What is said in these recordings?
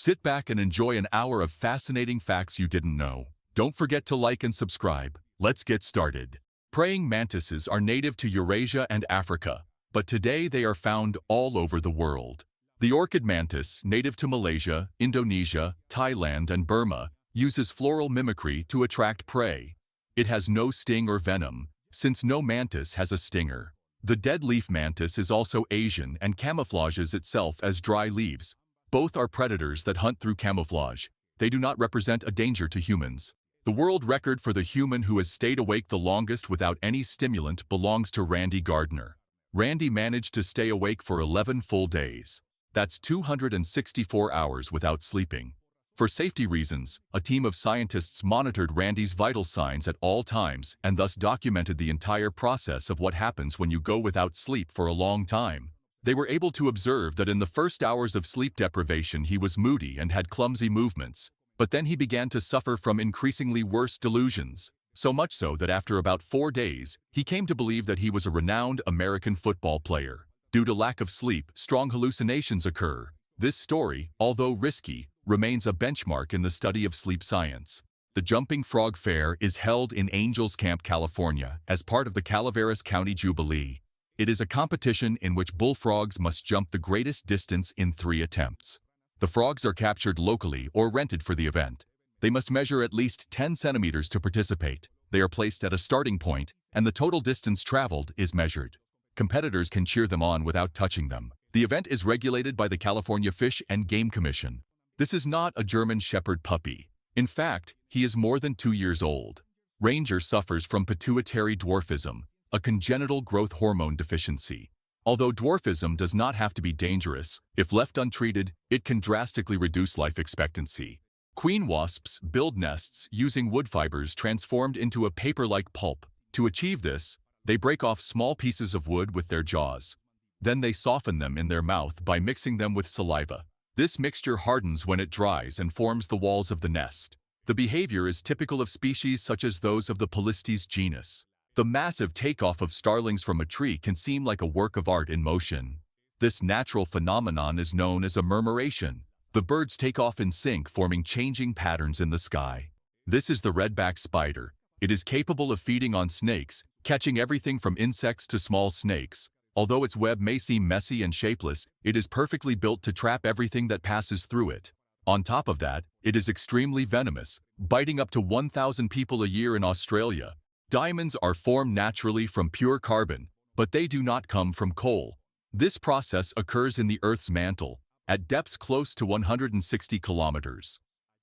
Sit back and enjoy an hour of fascinating facts you didn't know. Don't forget to like and subscribe. Let's get started. Praying mantises are native to Eurasia and Africa, but today they are found all over the world. The orchid mantis, native to Malaysia, Indonesia, Thailand, and Burma, uses floral mimicry to attract prey. It has no sting or venom, since no mantis has a stinger. The dead leaf mantis is also Asian and camouflages itself as dry leaves. Both are predators that hunt through camouflage. They do not represent a danger to humans. The world record for the human who has stayed awake the longest without any stimulant belongs to Randy Gardner. Randy managed to stay awake for 11 full days. That's 264 hours without sleeping. For safety reasons, a team of scientists monitored Randy's vital signs at all times and thus documented the entire process of what happens when you go without sleep for a long time. They were able to observe that in the first hours of sleep deprivation he was moody and had clumsy movements, but then he began to suffer from increasingly worse delusions, so much so that after about 4 days, he came to believe that he was a renowned American football player. Due to lack of sleep, strong hallucinations occur. This story, although risky, remains a benchmark in the study of sleep science. The Jumping Frog Fair is held in Angels Camp, California, as part of the Calaveras County Jubilee. It is a competition in which bullfrogs must jump the greatest distance in 3 attempts. The frogs are captured locally or rented for the event. They must measure at least 10 centimeters to participate. They are placed at a starting point, and the total distance traveled is measured. Competitors can cheer them on without touching them. The event is regulated by the California Fish and Game Commission. This is not a German Shepherd puppy. In fact, he is more than 2 years old. Ranger suffers from pituitary dwarfism, a congenital growth hormone deficiency. Although dwarfism does not have to be dangerous, if left untreated, it can drastically reduce life expectancy. Queen wasps build nests using wood fibers transformed into a paper-like pulp. To achieve this, they break off small pieces of wood with their jaws. Then they soften them in their mouth by mixing them with saliva. This mixture hardens when it dries and forms the walls of the nest. The behavior is typical of species such as those of the Polistes genus. The massive takeoff of starlings from a tree can seem like a work of art in motion. This natural phenomenon is known as a murmuration. The birds take off in sync, forming changing patterns in the sky. This is the redback spider. It is capable of feeding on snakes, catching everything from insects to small snakes. Although its web may seem messy and shapeless, it is perfectly built to trap everything that passes through it. On top of that, it is extremely venomous, biting up to 1,000 people a year in Australia. Diamonds are formed naturally from pure carbon, but they do not come from coal. This process occurs in the Earth's mantle, at depths close to 160 kilometers.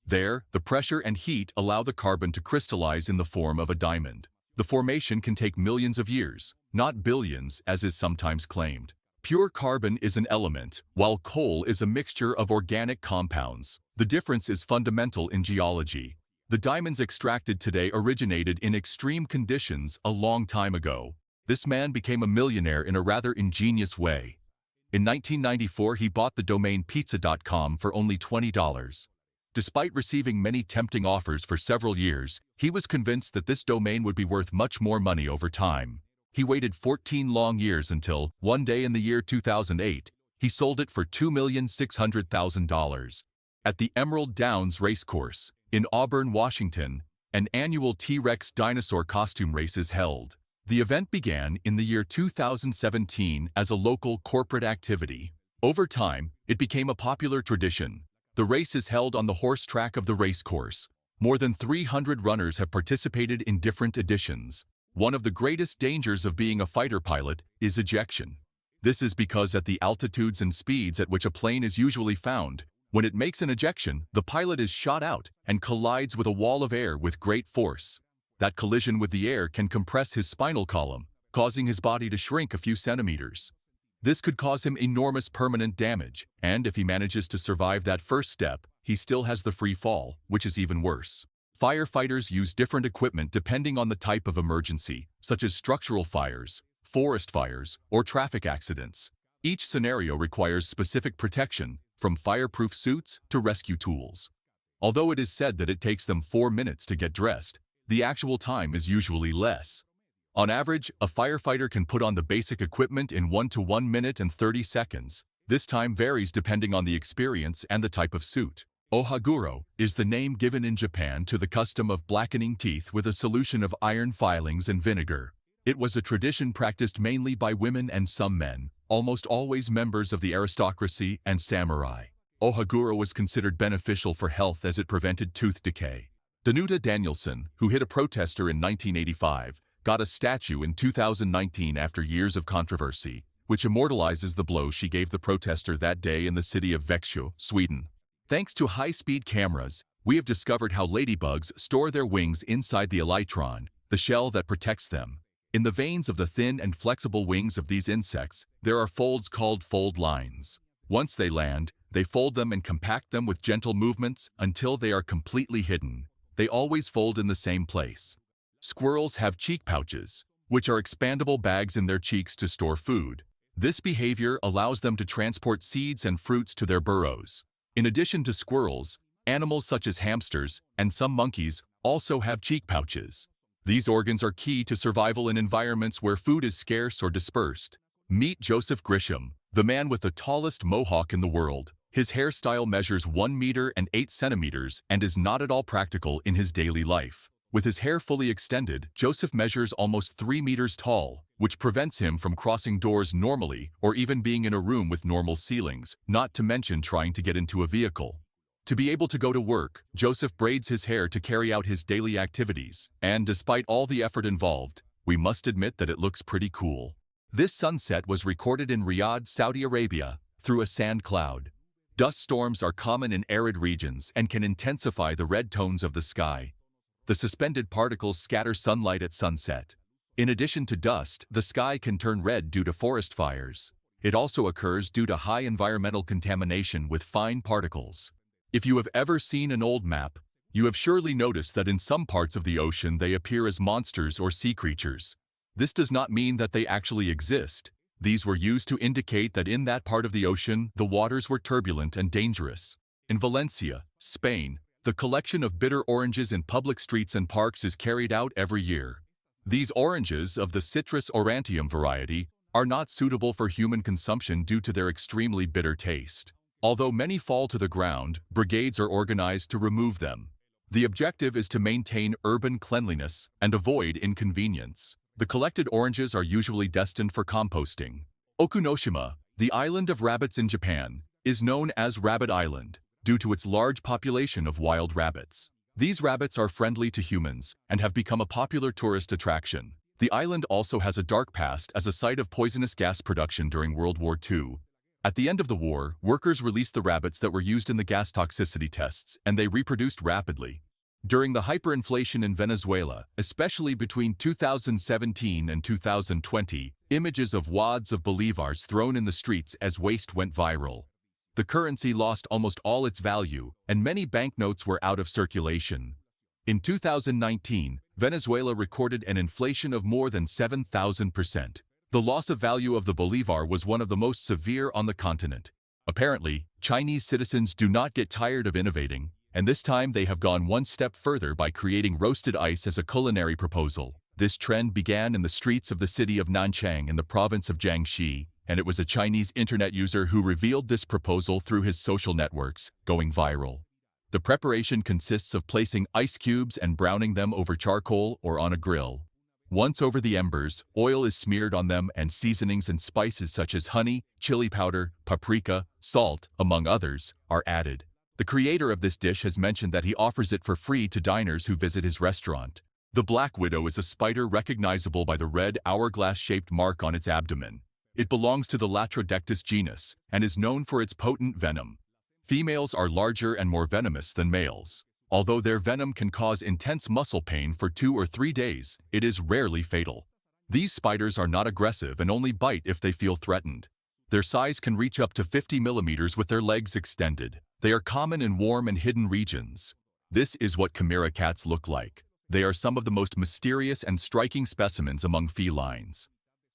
There, the pressure and heat allow the carbon to crystallize in the form of a diamond. The formation can take millions of years, not billions as is sometimes claimed. Pure carbon is an element, while coal is a mixture of organic compounds. The difference is fundamental in geology. The diamonds extracted today originated in extreme conditions a long time ago. This man became a millionaire in a rather ingenious way. In 1994, he bought the domain pizza.com for only $20. Despite receiving many tempting offers for several years, he was convinced that this domain would be worth much more money over time. He waited 14 long years until, one day in the year 2008, he sold it for $2,600,000. At the Emerald Downs Racecourse, in Auburn, Washington, an annual T-Rex dinosaur costume race is held. The event began in the year 2017 as a local corporate activity. Over time, it became a popular tradition. The race is held on the horse track of the racecourse. More than 300 runners have participated in different editions. One of the greatest dangers of being a fighter pilot is ejection. This is because at the altitudes and speeds at which a plane is usually found, when it makes an ejection, the pilot is shot out and collides with a wall of air with great force. That collision with the air can compress his spinal column, causing his body to shrink a few centimeters. This could cause him enormous permanent damage, and if he manages to survive that first step, he still has the free fall, which is even worse. Firefighters use different equipment depending on the type of emergency, such as structural fires, forest fires, or traffic accidents. Each scenario requires specific protection, from fireproof suits to rescue tools. Although it is said that it takes them 4 minutes to get dressed, the actual time is usually less. On average, a firefighter can put on the basic equipment in 1 to 1 minute and 30 seconds. This time varies depending on the experience and the type of suit. Ohaguro is the name given in Japan to the custom of blackening teeth with a solution of iron filings and vinegar. It was a tradition practiced mainly by women and some men, almost always members of the aristocracy and samurai. Ohaguro was considered beneficial for health as it prevented tooth decay. Danuta Danielson, who hit a protester in 1985, got a statue in 2019 after years of controversy, which immortalizes the blow she gave the protester that day in the city of Växjö, Sweden. Thanks to high-speed cameras, we have discovered how ladybugs store their wings inside the elytron, the shell that protects them. In the veins of the thin and flexible wings of these insects, there are folds called fold lines. Once they land, they fold them and compact them with gentle movements until they are completely hidden. They always fold in the same place. Squirrels have cheek pouches, which are expandable bags in their cheeks to store food. This behavior allows them to transport seeds and fruits to their burrows. In addition to squirrels, animals such as hamsters and some monkeys also have cheek pouches. These organs are key to survival in environments where food is scarce or dispersed. Meet Joseph Grisham, the man with the tallest mohawk in the world. His hairstyle measures 1 meter and 8 centimeters and is not at all practical in his daily life. With his hair fully extended, Joseph measures almost 3 meters tall, which prevents him from crossing doors normally or even being in a room with normal ceilings, not to mention trying to get into a vehicle. To be able to go to work, Joseph braids his hair to carry out his daily activities, and despite all the effort involved, we must admit that it looks pretty cool. This sunset was recorded in Riyadh, Saudi Arabia, through a sand cloud. Dust storms are common in arid regions and can intensify the red tones of the sky. The suspended particles scatter sunlight at sunset. In addition to dust, the sky can turn red due to forest fires. It also occurs due to high environmental contamination with fine particles. If you have ever seen an old map, you have surely noticed that in some parts of the ocean they appear as monsters or sea creatures. This does not mean that they actually exist. These were used to indicate that in that part of the ocean, the waters were turbulent and dangerous. In Valencia, Spain, the collection of bitter oranges in public streets and parks is carried out every year. These oranges, of the Citrus aurantium variety, are not suitable for human consumption due to their extremely bitter taste. Although many fall to the ground, brigades are organized to remove them. The objective is to maintain urban cleanliness and avoid inconvenience. The collected oranges are usually destined for composting. Okunoshima, the island of rabbits in Japan, is known as Rabbit Island due to its large population of wild rabbits. These rabbits are friendly to humans and have become a popular tourist attraction. The island also has a dark past as a site of poisonous gas production during World War II. At the end of the war, workers released the rabbits that were used in the gas toxicity tests, and they reproduced rapidly. During the hyperinflation in Venezuela, especially between 2017 and 2020, images of wads of bolivars thrown in the streets as waste went viral. The currency lost almost all its value, and many banknotes were out of circulation. In 2019, Venezuela recorded an inflation of more than 7,000%. The loss of value of the bolivar was one of the most severe on the continent. Apparently, Chinese citizens do not get tired of innovating, and this time they have gone one step further by creating roasted ice as a culinary proposal. This trend began in the streets of the city of Nanchang in the province of Jiangxi, and it was a Chinese internet user who revealed this proposal through his social networks, going viral. The preparation consists of placing ice cubes and browning them over charcoal or on a grill. Once over the embers, oil is smeared on them and seasonings and spices such as honey, chili powder, paprika, salt, among others, are added. The creator of this dish has mentioned that he offers it for free to diners who visit his restaurant. The black widow is a spider recognizable by the red hourglass-shaped mark on its abdomen. It belongs to the Latrodectus genus and is known for its potent venom. Females are larger and more venomous than males. Although their venom can cause intense muscle pain for 2 or 3 days, it is rarely fatal. These spiders are not aggressive and only bite if they feel threatened. Their size can reach up to 50 millimeters with their legs extended. They are common in warm and hidden regions. This is what chimera cats look like. They are some of the most mysterious and striking specimens among felines.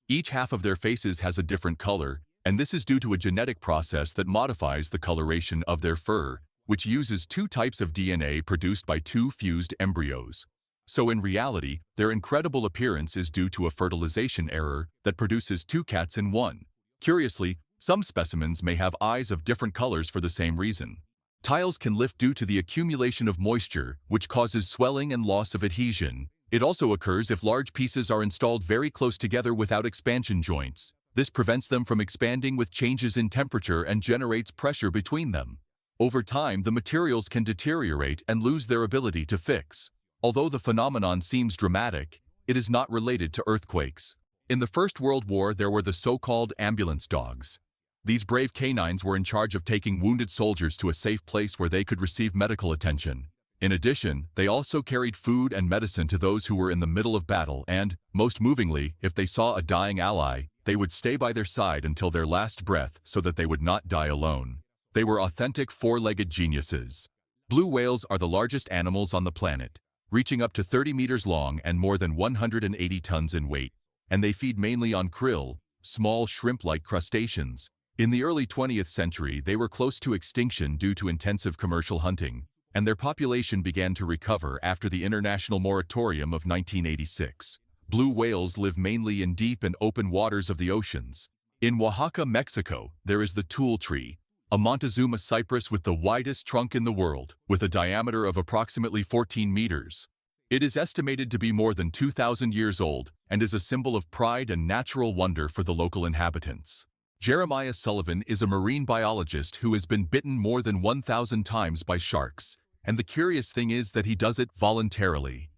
Each half of their faces has a different color, and this is due to a genetic process that modifies the coloration of their fur, which uses 2 types of DNA produced by 2 fused embryos. So in reality, their incredible appearance is due to a fertilization error that produces 2 cats in one. Curiously, Some specimens may have eyes of different colors for the same reason. Tiles can lift due to the accumulation of moisture, which causes swelling and loss of adhesion. It also occurs if large pieces are installed very close together without expansion joints. This prevents them from expanding with changes in temperature and generates pressure between them. Over time, the materials can deteriorate and lose their ability to fix. Although the phenomenon seems dramatic, it is not related to earthquakes. In the First World War, there were the so-called ambulance dogs. These brave canines were in charge of taking wounded soldiers to a safe place where they could receive medical attention. In addition, they also carried food and medicine to those who were in the middle of battle and, most movingly, if they saw a dying ally, they would stay by their side until their last breath so that they would not die alone. They were authentic four-legged geniuses. Blue whales are the largest animals on the planet, reaching up to 30 meters long and more than 180 tons in weight, and they feed mainly on krill, small shrimp-like crustaceans. In the early 20th century, they were close to extinction due to intensive commercial hunting, and their population began to recover after the international moratorium of 1986. Blue whales live mainly in deep and open waters of the oceans. In Oaxaca, Mexico, there is the tule tree, a Montezuma cypress with the widest trunk in the world, with a diameter of approximately 14 meters. It is estimated to be more than 2,000 years old and is a symbol of pride and natural wonder for the local inhabitants. Jeremiah Sullivan is a marine biologist who has been bitten more than 1,000 times by sharks, and the curious thing is that he does it voluntarily.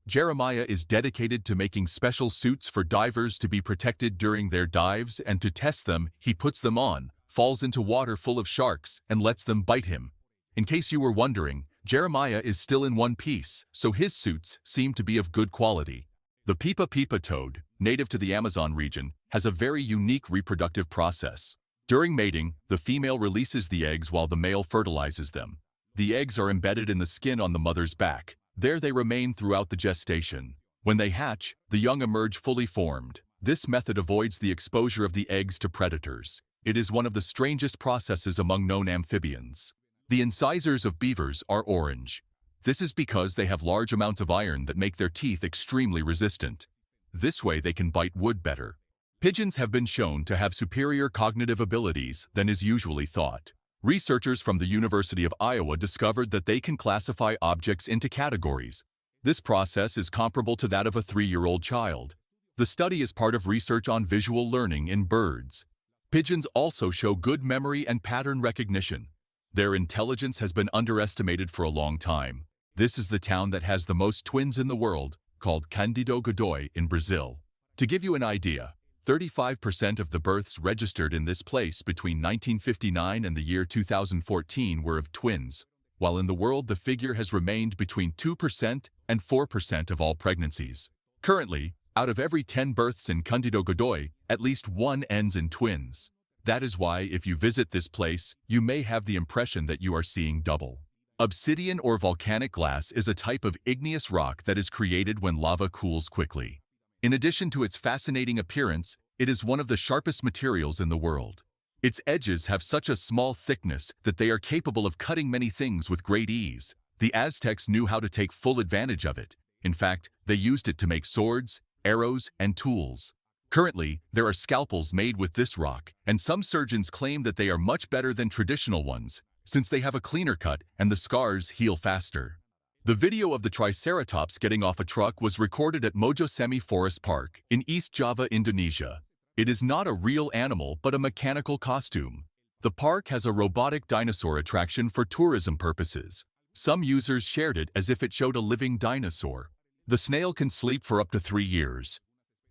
Jeremiah is dedicated to making special suits for divers to be protected during their dives, and to test them, he puts them on, falls into water full of sharks, and lets them bite him. In case you were wondering, Jeremiah is still in one piece, so his suits seem to be of good quality. The Pipa Pipa toad, native to the Amazon region, has a very unique reproductive process. During mating, the female releases the eggs while the male fertilizes them. The eggs are embedded in the skin on the mother's back. There they remain throughout the gestation. When they hatch, the young emerge fully formed. This method avoids the exposure of the eggs to predators. It is one of the strangest processes among known amphibians. The incisors of beavers are orange. This is because they have large amounts of iron that make their teeth extremely resistant. This way they can bite wood better. Pigeons have been shown to have superior cognitive abilities than is usually thought. Researchers from the University of Iowa discovered that they can classify objects into categories. This process is comparable to that of a 3-year-old child. The study is part of research on visual learning in birds. Pigeons also show good memory and pattern recognition. Their intelligence has been underestimated for a long time. This is the town that has the most twins in the world, called Cândido Godoy in Brazil. To give you an idea, 35% of the births registered in this place between 1959 and the year 2014 were of twins, while in the world the figure has remained between 2% and 4% of all pregnancies. Currently, out of every 10 births in Cândido Godoy, at least one ends in twins. That is why, if you visit this place, you may have the impression that you are seeing double. Obsidian or volcanic glass is a type of igneous rock that is created when lava cools quickly. In addition to its fascinating appearance, it is one of the sharpest materials in the world. Its edges have such a small thickness that they are capable of cutting many things with great ease. The Aztecs knew how to take full advantage of it. In fact, they used it to make swords, arrows, and tools. Currently, there are scalpels made with this rock, and some surgeons claim that they are much better than traditional ones, since they have a cleaner cut and the scars heal faster. The video of the Triceratops getting off a truck was recorded at Mojosemi Forest Park in East Java, Indonesia. It is not a real animal but a mechanical costume. The park has a robotic dinosaur attraction for tourism purposes. Some users shared it as if it showed a living dinosaur. The snail can sleep for up to 3 years.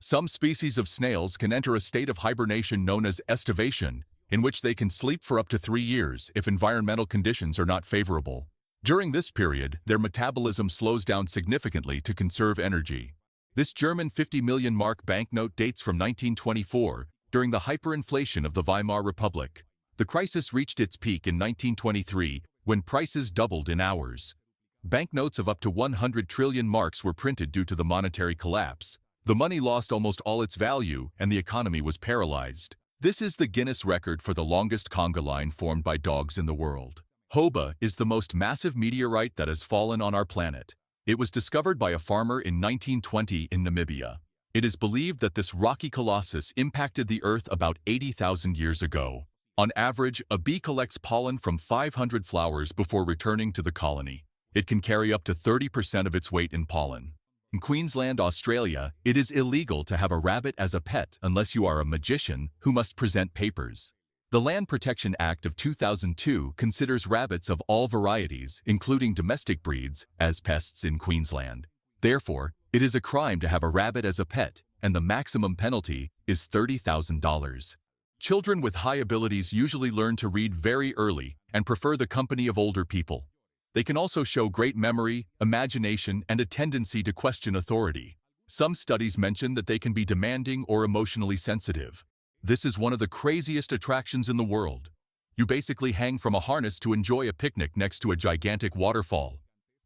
Some species of snails can enter a state of hibernation known as estivation, in which they can sleep for up to 3 years if environmental conditions are not favorable. During this period, their metabolism slows down significantly to conserve energy. This German 50 million mark banknote dates from 1924, during the hyperinflation of the Weimar Republic. The crisis reached its peak in 1923, when prices doubled in hours. Banknotes of up to 100 trillion marks were printed due to the monetary collapse. The money lost almost all its value, and the economy was paralyzed. This is the Guinness record for the longest conga line formed by dogs in the world. Hoba is the most massive meteorite that has fallen on our planet. It was discovered by a farmer in 1920 in Namibia. It is believed that this rocky colossus impacted the Earth about 80,000 years ago. On average, a bee collects pollen from 500 flowers before returning to the colony. It can carry up to 30% of its weight in pollen. In Queensland, Australia, it is illegal to have a rabbit as a pet unless you are a magician who must present papers. The Land Protection Act of 2002 considers rabbits of all varieties, including domestic breeds, as pests in Queensland. Therefore, it is a crime to have a rabbit as a pet, and the maximum penalty is $30,000. Children with high abilities usually learn to read very early and prefer the company of older people. They can also show great memory, imagination, and a tendency to question authority. Some studies mention that they can be demanding or emotionally sensitive. This is one of the craziest attractions in the world. You basically hang from a harness to enjoy a picnic next to a gigantic waterfall.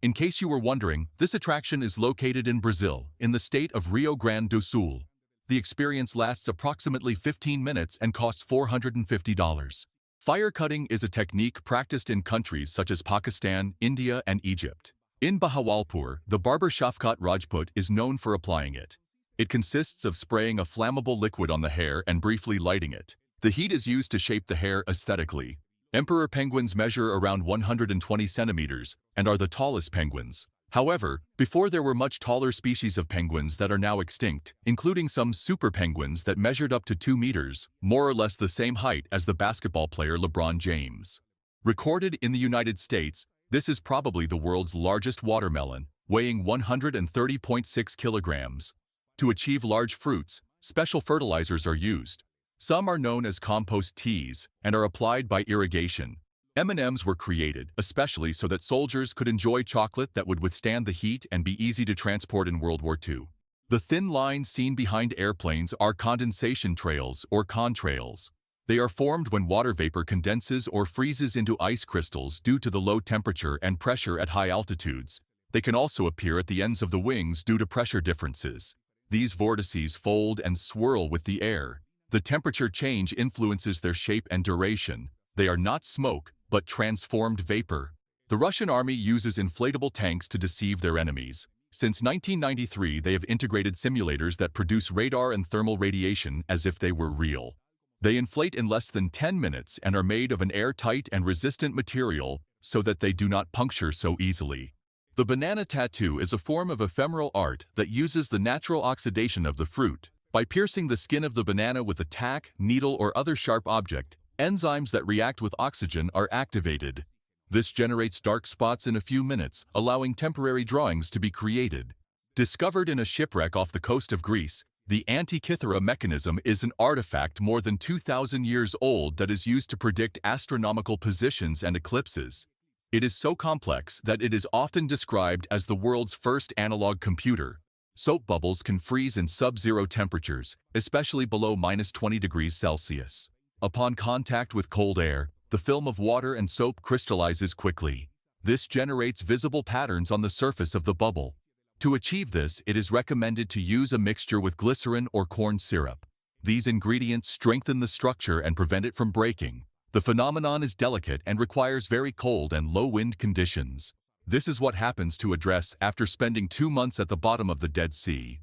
In case you were wondering, this attraction is located in Brazil, in the state of Rio Grande do Sul. The experience lasts approximately 15 minutes and costs $450. Fire cutting is a technique practiced in countries such as Pakistan, India, and Egypt. In Bahawalpur, the barber Shafkat Rajput is known for applying it. It consists of spraying a flammable liquid on the hair and briefly lighting it. The heat is used to shape the hair aesthetically. Emperor penguins measure around 120 centimeters and are the tallest penguins. However, before there were much taller species of penguins that are now extinct, including some super penguins that measured up to 2 meters, more or less the same height as the basketball player LeBron James. Recorded in the United States, this is probably the world's largest watermelon, weighing 130.6 kilograms. To achieve large fruits, special fertilizers are used. Some are known as compost teas and are applied by irrigation. M&Ms were created, especially so that soldiers could enjoy chocolate that would withstand the heat and be easy to transport in World War II. The thin lines seen behind airplanes are condensation trails or contrails. They are formed when water vapor condenses or freezes into ice crystals due to the low temperature and pressure at high altitudes. They can also appear at the ends of the wings due to pressure differences. These vortices fold and swirl with the air. The temperature change influences their shape and duration. They are not smoke, but transformed vapor. The Russian army uses inflatable tanks to deceive their enemies. Since 1993, they have integrated simulators that produce radar and thermal radiation as if they were real. They inflate in less than 10 minutes and are made of an airtight and resistant material so that they do not puncture so easily. The banana tattoo is a form of ephemeral art that uses the natural oxidation of the fruit. By piercing the skin of the banana with a tack, needle, or other sharp object, enzymes that react with oxygen are activated. This generates dark spots in a few minutes, allowing temporary drawings to be created. Discovered in a shipwreck off the coast of Greece, the Antikythera mechanism is an artifact more than 2,000 years old that is used to predict astronomical positions and eclipses. It is so complex that it is often described as the world's first analog computer. Soap bubbles can freeze in sub-zero temperatures, especially below -20 degrees Celsius. Upon contact with cold air, the film of water and soap crystallizes quickly. This generates visible patterns on the surface of the bubble. To achieve this, it is recommended to use a mixture with glycerin or corn syrup. These ingredients strengthen the structure and prevent it from breaking. The phenomenon is delicate and requires very cold and low wind conditions. This is what happens to a dress after spending 2 months at the bottom of the Dead Sea.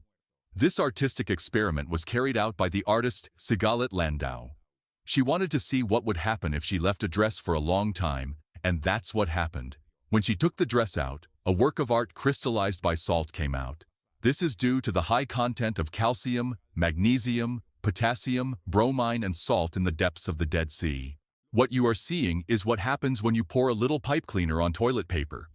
This artistic experiment was carried out by the artist Sigalit Landau. She wanted to see what would happen if she left a dress for a long time, and that's what happened. When she took the dress out, a work of art crystallized by salt came out. This is due to the high content of calcium, magnesium, potassium, bromine, and salt in the depths of the Dead Sea. What you are seeing is what happens when you pour a little pipe cleaner on toilet paper.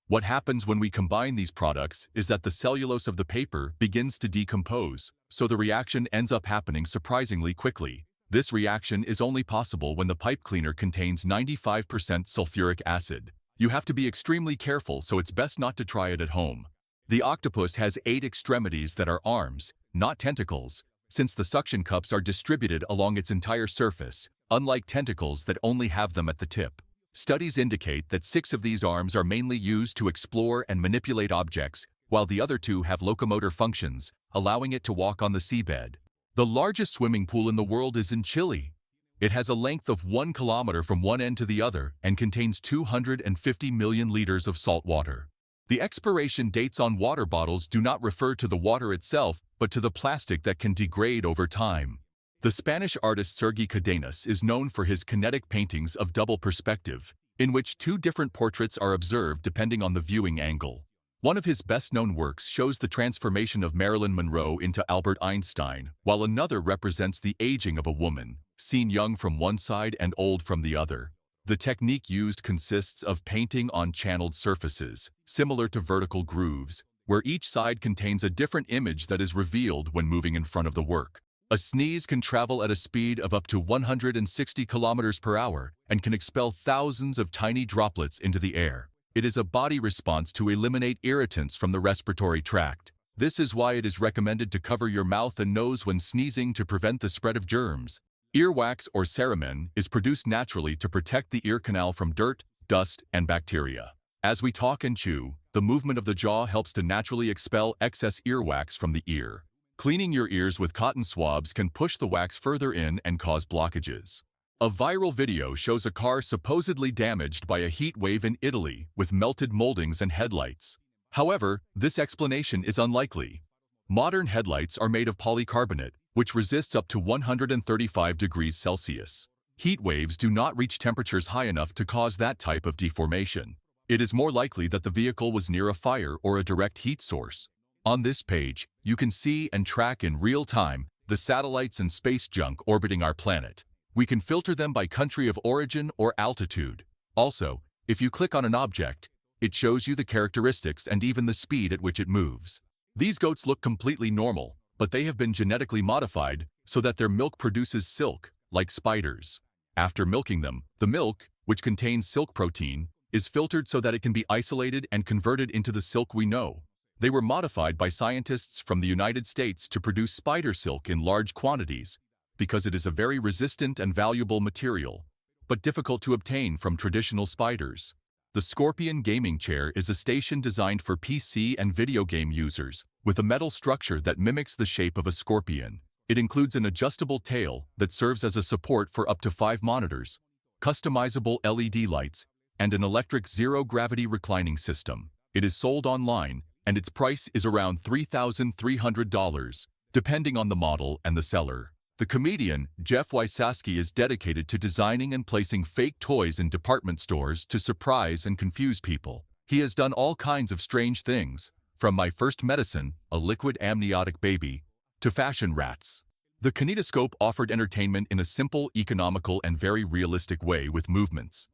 What happens when we combine these products is that the cellulose of the paper begins to decompose, so the reaction ends up happening surprisingly quickly. This reaction is only possible when the pipe cleaner contains 95% sulfuric acid. You have to be extremely careful, so it's best not to try it at home. The octopus has 8 extremities that are arms, not tentacles, since the suction cups are distributed along its entire surface, unlike tentacles that only have them at the tip. Studies indicate that 6 of these arms are mainly used to explore and manipulate objects, while the other 2 have locomotor functions, allowing it to walk on the seabed. The largest swimming pool in the world is in Chile. It has a length of 1 kilometer from one end to the other and contains 250 million liters of salt water. The expiration dates on water bottles do not refer to the water itself, but to the plastic that can degrade over time. The Spanish artist Sergi Cadenas is known for his kinetic paintings of double perspective, in which two different portraits are observed depending on the viewing angle. One of his best-known works shows the transformation of Marilyn Monroe into Albert Einstein, while another represents the aging of a woman, seen young from one side and old from the other. The technique used consists of painting on channeled surfaces, similar to vertical grooves, where each side contains a different image that is revealed when moving in front of the work. A sneeze can travel at a speed of up to 160 kilometers per hour and can expel thousands of tiny droplets into the air. It is a body response to eliminate irritants from the respiratory tract. This is why it is recommended to cover your mouth and nose when sneezing to prevent the spread of germs. Earwax or cerumen is produced naturally to protect the ear canal from dirt, dust, and bacteria. As we talk and chew, the movement of the jaw helps to naturally expel excess earwax from the ear. Cleaning your ears with cotton swabs can push the wax further in and cause blockages. A viral video shows a car supposedly damaged by a heat wave in Italy with melted moldings and headlights. However, this explanation is unlikely. Modern headlights are made of polycarbonate, which resists up to 135 degrees Celsius. Heat waves do not reach temperatures high enough to cause that type of deformation. It is more likely that the vehicle was near a fire or a direct heat source. On this page, you can see and track in real time the satellites and space junk orbiting our planet. We can filter them by country of origin or altitude. Also, if you click on an object, it shows you the characteristics and even the speed at which it moves. These goats look completely normal, but they have been genetically modified so that their milk produces silk, like spiders. After milking them, the milk, which contains silk protein, is filtered so that it can be isolated and converted into the silk we know. They were modified by scientists from the United States to produce spider silk in large quantities because it is a very resistant and valuable material, but difficult to obtain from traditional spiders. The Scorpion gaming chair is a station designed for PC and video game users, with a metal structure that mimics the shape of a scorpion. It includes an adjustable tail that serves as a support for up to 5 monitors, customizable LED lights, and an electric zero-gravity reclining system. It is sold online, and its price is around $3,300, depending on the model and the seller. The comedian, Jeff Wysocki, is dedicated to designing and placing fake toys in department stores to surprise and confuse people. He has done all kinds of strange things, from My First Medicine, a liquid amniotic baby, to fashion rats. The kinetoscope offered entertainment in a simple, economical, and very realistic way with movements.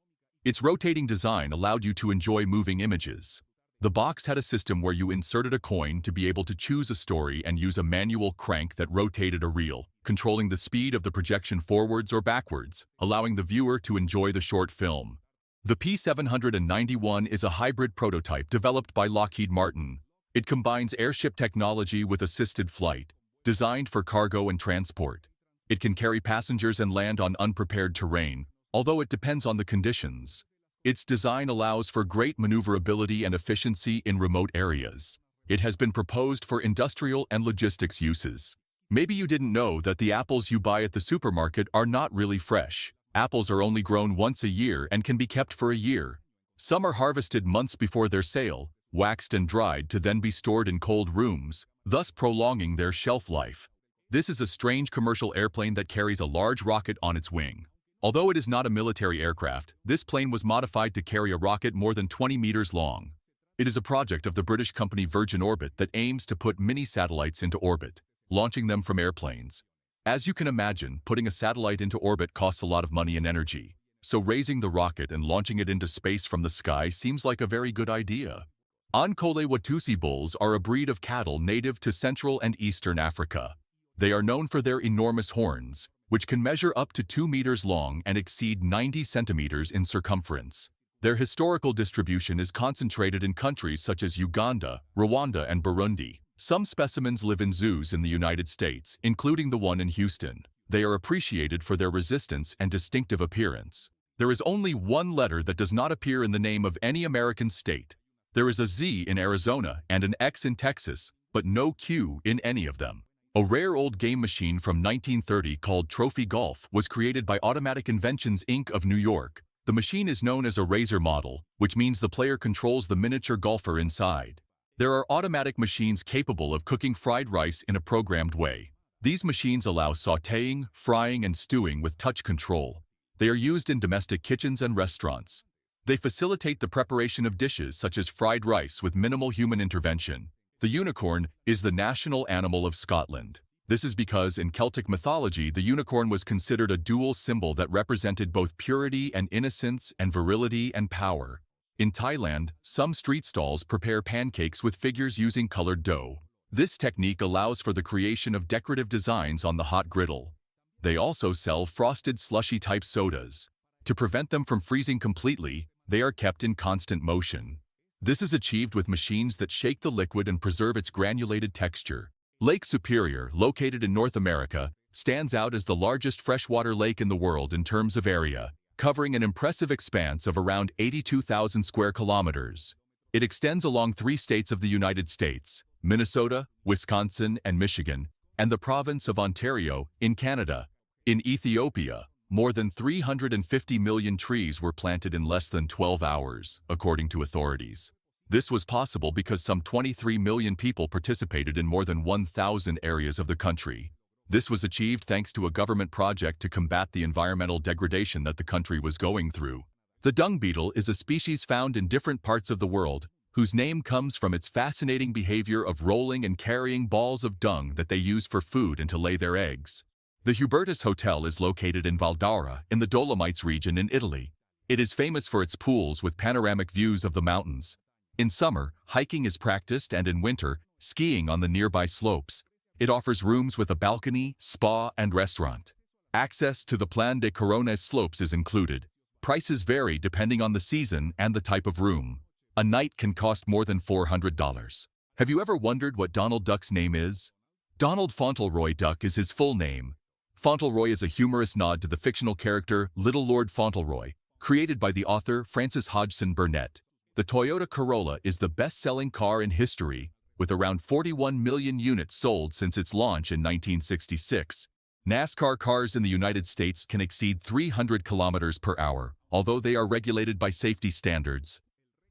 Its rotating design allowed you to enjoy moving images. The box had a system where you inserted a coin to be able to choose a story and use a manual crank that rotated a reel, controlling the speed of the projection forwards or backwards, allowing the viewer to enjoy the short film. The P791 is a hybrid prototype developed by Lockheed Martin. It combines airship technology with assisted flight, designed for cargo and transport. It can carry passengers and land on unprepared terrain, although it depends on the conditions. Its design allows for great maneuverability and efficiency in remote areas. It has been proposed for industrial and logistics uses. Maybe you didn't know that the apples you buy at the supermarket are not really fresh. Apples are only grown once a year and can be kept for a year. Some are harvested months before their sale, waxed and dried to then be stored in cold rooms, thus prolonging their shelf life. This is a strange commercial airplane that carries a large rocket on its wing. Although it is not a military aircraft, this plane was modified to carry a rocket more than 20 meters long. It is a project of the British company Virgin Orbit that aims to put mini-satellites into orbit, launching them from airplanes. As you can imagine, putting a satellite into orbit costs a lot of money and energy, so raising the rocket and launching it into space from the sky seems like a very good idea. Ankole Watusi bulls are a breed of cattle native to Central and Eastern Africa. They are known for their enormous horns, which can measure up to 2 meters long and exceed 90 centimeters in circumference. Their historical distribution is concentrated in countries such as Uganda, Rwanda, and Burundi. Some specimens live in zoos in the United States, including the one in Houston. They are appreciated for their resistance and distinctive appearance. There is only one letter that does not appear in the name of any American state. There is a Z in Arizona and an X in Texas, but no Q in any of them. A rare old game machine from 1930 called Trophy Golf was created by Automatic Inventions Inc. of New York. The machine is known as a razor model, which means the player controls the miniature golfer inside. There are automatic machines capable of cooking fried rice in a programmed way. These machines allow sautéing, frying, and stewing with touch control. They are used in domestic kitchens and restaurants. They facilitate the preparation of dishes such as fried rice with minimal human intervention. The unicorn is the national animal of Scotland. This is because in Celtic mythology, the unicorn was considered a dual symbol that represented both purity and innocence and virility and power. In Thailand, some street stalls prepare pancakes with figures using colored dough. This technique allows for the creation of decorative designs on the hot griddle. They also sell frosted slushy-type sodas. To prevent them from freezing completely, they are kept in constant motion. This is achieved with machines that shake the liquid and preserve its granulated texture. Lake Superior, located in North America, stands out as the largest freshwater lake in the world in terms of area, covering an impressive expanse of around 82,000 square kilometers. It extends along 3 states of the United States, Minnesota, Wisconsin, and Michigan, and the province of Ontario, in Canada. In Ethiopia, more than 350 million trees were planted in less than 12 hours, according to authorities. This was possible because some 23 million people participated in more than 1,000 areas of the country. This was achieved thanks to a government project to combat the environmental degradation that the country was going through. The dung beetle is a species found in different parts of the world, whose name comes from its fascinating behavior of rolling and carrying balls of dung that they use for food and to lay their eggs. The Hubertus Hotel is located in Valdaura, in the Dolomites region in Italy. It is famous for its pools with panoramic views of the mountains. In summer, hiking is practiced, and in winter, skiing on the nearby slopes. It offers rooms with a balcony, spa, and restaurant. Access to the Plan de Coronas slopes is included. Prices vary depending on the season and the type of room. A night can cost more than $400. Have you ever wondered what Donald Duck's name is? Donald Fauntleroy Duck is his full name. Fauntleroy is a humorous nod to the fictional character Little Lord Fauntleroy, created by the author Francis Hodgson Burnett. The Toyota Corolla is the best-selling car in history, with around 41 million units sold since its launch in 1966. NASCAR cars in the United States can exceed 300 kilometers per hour, although they are regulated by safety standards.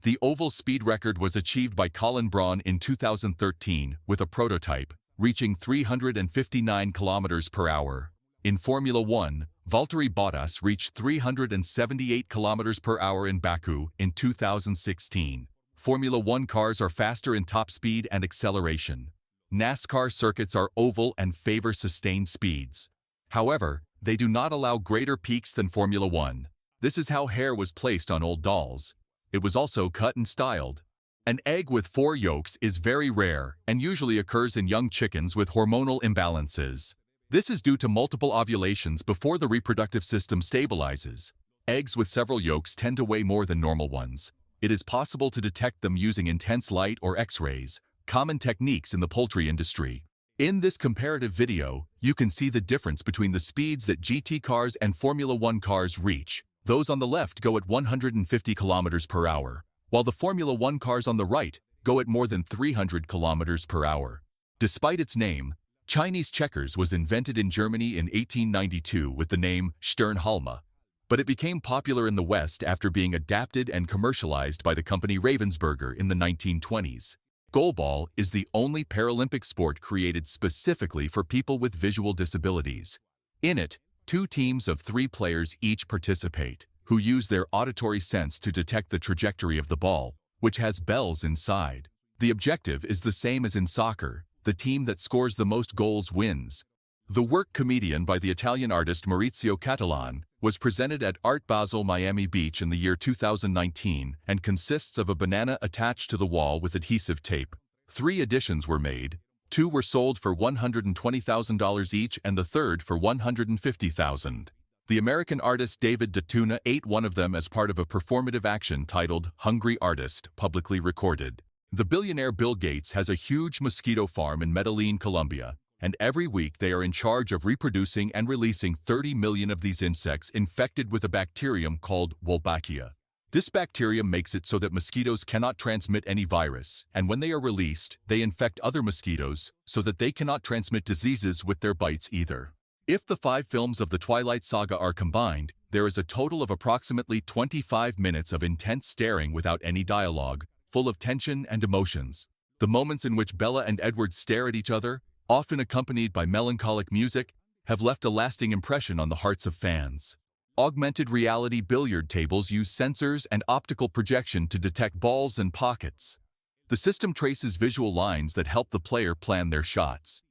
The oval speed record was achieved by Colin Braun in 2013 with a prototype, reaching 359 kilometers per hour. In Formula One, Valtteri Bottas reached 378 kilometers per hour in Baku in 2016. Formula One cars are faster in top speed and acceleration. NASCAR circuits are oval and favor sustained speeds. However, they do not allow greater peaks than Formula One. This is how hair was placed on old dolls. It was also cut and styled. An egg with 4 yolks is very rare and usually occurs in young chickens with hormonal imbalances. This is due to multiple ovulations before the reproductive system stabilizes. Eggs with several yolks tend to weigh more than normal ones. It is possible to detect them using intense light or X-rays, common techniques in the poultry industry. In this comparative video, you can see the difference between the speeds that GT cars and Formula One cars reach. Those on the left go at 150 kilometers per hour, while the Formula One cars on the right go at more than 300 kilometers per hour. Despite its name, Chinese checkers was invented in Germany in 1892 with the name Sternhalme, but it became popular in the West after being adapted and commercialized by the company Ravensburger in the 1920s. Goalball is the only Paralympic sport created specifically for people with visual disabilities. In it, 2 teams of 3 players each participate, who use their auditory sense to detect the trajectory of the ball, which has bells inside. The objective is the same as in soccer. The team that scores the most goals wins. The work Comedian by the Italian artist Maurizio Cattelan was presented at Art Basel Miami Beach in the year 2019 and consists of a banana attached to the wall with adhesive tape. 3 editions were made. 2 were sold for $120,000 each and the third for $150,000. The American artist David DeTuna ate one of them as part of a performative action titled Hungry Artist, publicly recorded. The billionaire Bill Gates has a huge mosquito farm in Medellin, Colombia, and every week they are in charge of reproducing and releasing 30 million of these insects infected with a bacterium called Wolbachia. This bacterium makes it so that mosquitoes cannot transmit any virus, and when they are released, they infect other mosquitoes so that they cannot transmit diseases with their bites either. If the 5 films of the Twilight Saga are combined, there is a total of approximately 25 minutes of intense staring without any dialogue, full of tension and emotions. The moments in which Bella and Edward stare at each other, often accompanied by melancholic music, have left a lasting impression on the hearts of fans. Augmented reality billiard tables use sensors and optical projection to detect balls and pockets. The system traces visual lines that help the player plan their shots.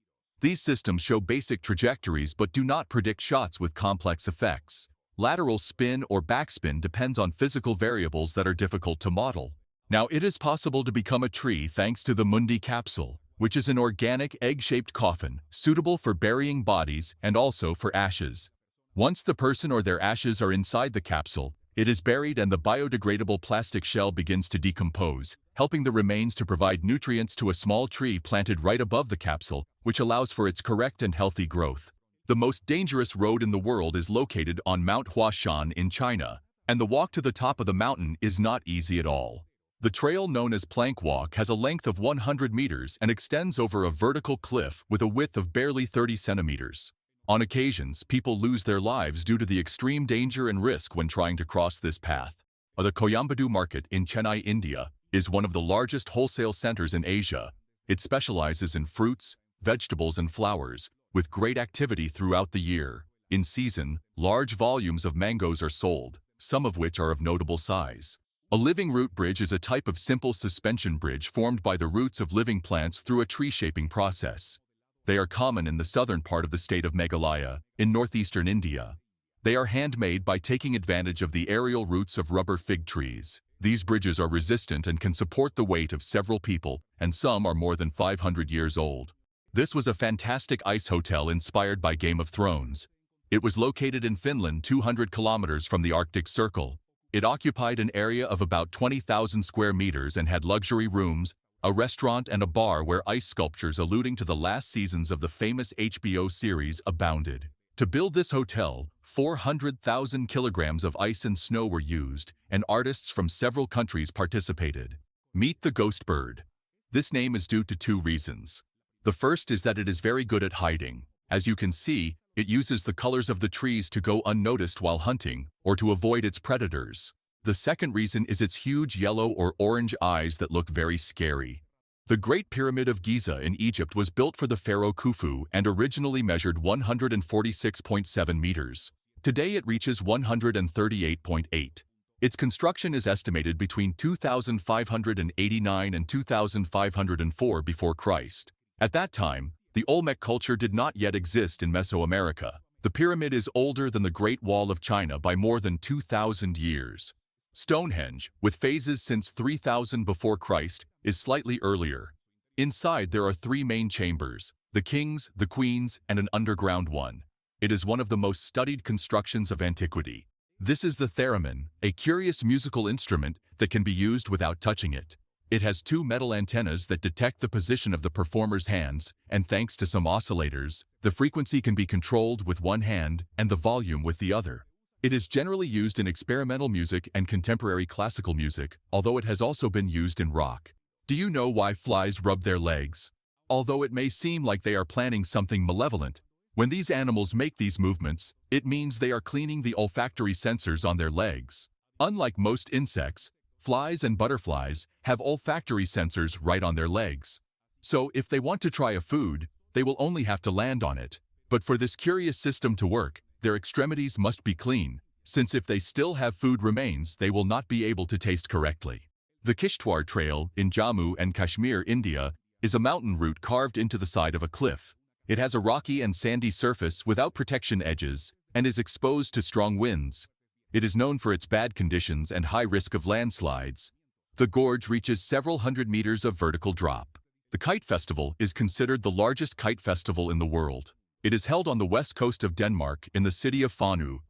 These systems show basic trajectories but do not predict shots with complex effects. Lateral spin or backspin depends on physical variables that are difficult to model. Now, it is possible to become a tree thanks to the Mundi capsule, which is an organic egg-shaped coffin suitable for burying bodies and also for ashes. Once the person or their ashes are inside the capsule, it is buried and the biodegradable plastic shell begins to decompose, helping the remains to provide nutrients to a small tree planted right above the capsule, which allows for its correct and healthy growth. The most dangerous road in the world is located on Mount Huashan in China, and the walk to the top of the mountain is not easy at all. The trail known as Plank Walk has a length of 100 meters and extends over a vertical cliff with a width of barely 30 centimeters. On occasions, people lose their lives due to the extreme danger and risk when trying to cross this path. The Coimbatore market in Chennai, India, is one of the largest wholesale centers in Asia. It specializes in fruits, vegetables, and flowers, with great activity throughout the year. In season, large volumes of mangoes are sold, some of which are of notable size. A living root bridge is a type of simple suspension bridge formed by the roots of living plants through a tree-shaping process. They are common in the southern part of the state of Meghalaya, in northeastern India. They are handmade by taking advantage of the aerial roots of rubber fig trees. These bridges are resistant and can support the weight of several people, and some are more than 500 years old. This was a fantastic ice hotel inspired by Game of Thrones. It was located in Finland, 200 kilometers from the Arctic Circle. It occupied an area of about 20,000 square meters and had luxury rooms, a restaurant, and a bar where ice sculptures alluding to the last seasons of the famous HBO series abounded. To build this hotel, 400,000 kilograms of ice and snow were used, and artists from several countries participated. Meet the ghost bird. This name is due to two reasons. The first is that it is very good at hiding. As you can see, it uses the colors of the trees to go unnoticed while hunting, or to avoid its predators. The second reason is its huge yellow or orange eyes that look very scary. The Great Pyramid of Giza in Egypt was built for the pharaoh Khufu and originally measured 146.7 meters. Today it reaches 138.8. Its construction is estimated between 2589 and 2504 before Christ. At that time, the Olmec culture did not yet exist in Mesoamerica. The pyramid is older than the Great Wall of China by more than 2,000 years. Stonehenge, with phases since 3000 before Christ, is slightly earlier. Inside there are three main chambers, the king's, the queen's, and an underground one. It is one of the most studied constructions of antiquity. This is the theremin, a curious musical instrument that can be used without touching it. It has two metal antennas that detect the position of the performer's hands, and thanks to some oscillators, the frequency can be controlled with one hand and the volume with the other. It is generally used in experimental music and contemporary classical music, although it has also been used in rock. Do you know why flies rub their legs? Although it may seem like they are planning something malevolent, when these animals make these movements, it means they are cleaning the olfactory sensors on their legs. Unlike most insects, flies and butterflies have olfactory sensors right on their legs. So if they want to try a food, they will only have to land on it. But for this curious system to work, their extremities must be clean, since if they still have food remains, they will not be able to taste correctly. The Kishtwar Trail in Jammu and Kashmir, India, is a mountain route carved into the side of a cliff. It has a rocky and sandy surface without protection edges and is exposed to strong winds. It is known for its bad conditions and high risk of landslides. The gorge reaches several hundred meters of vertical drop. The Kite Festival is considered the largest kite festival in the world. It is held on the west coast of Denmark in the city of Fanu.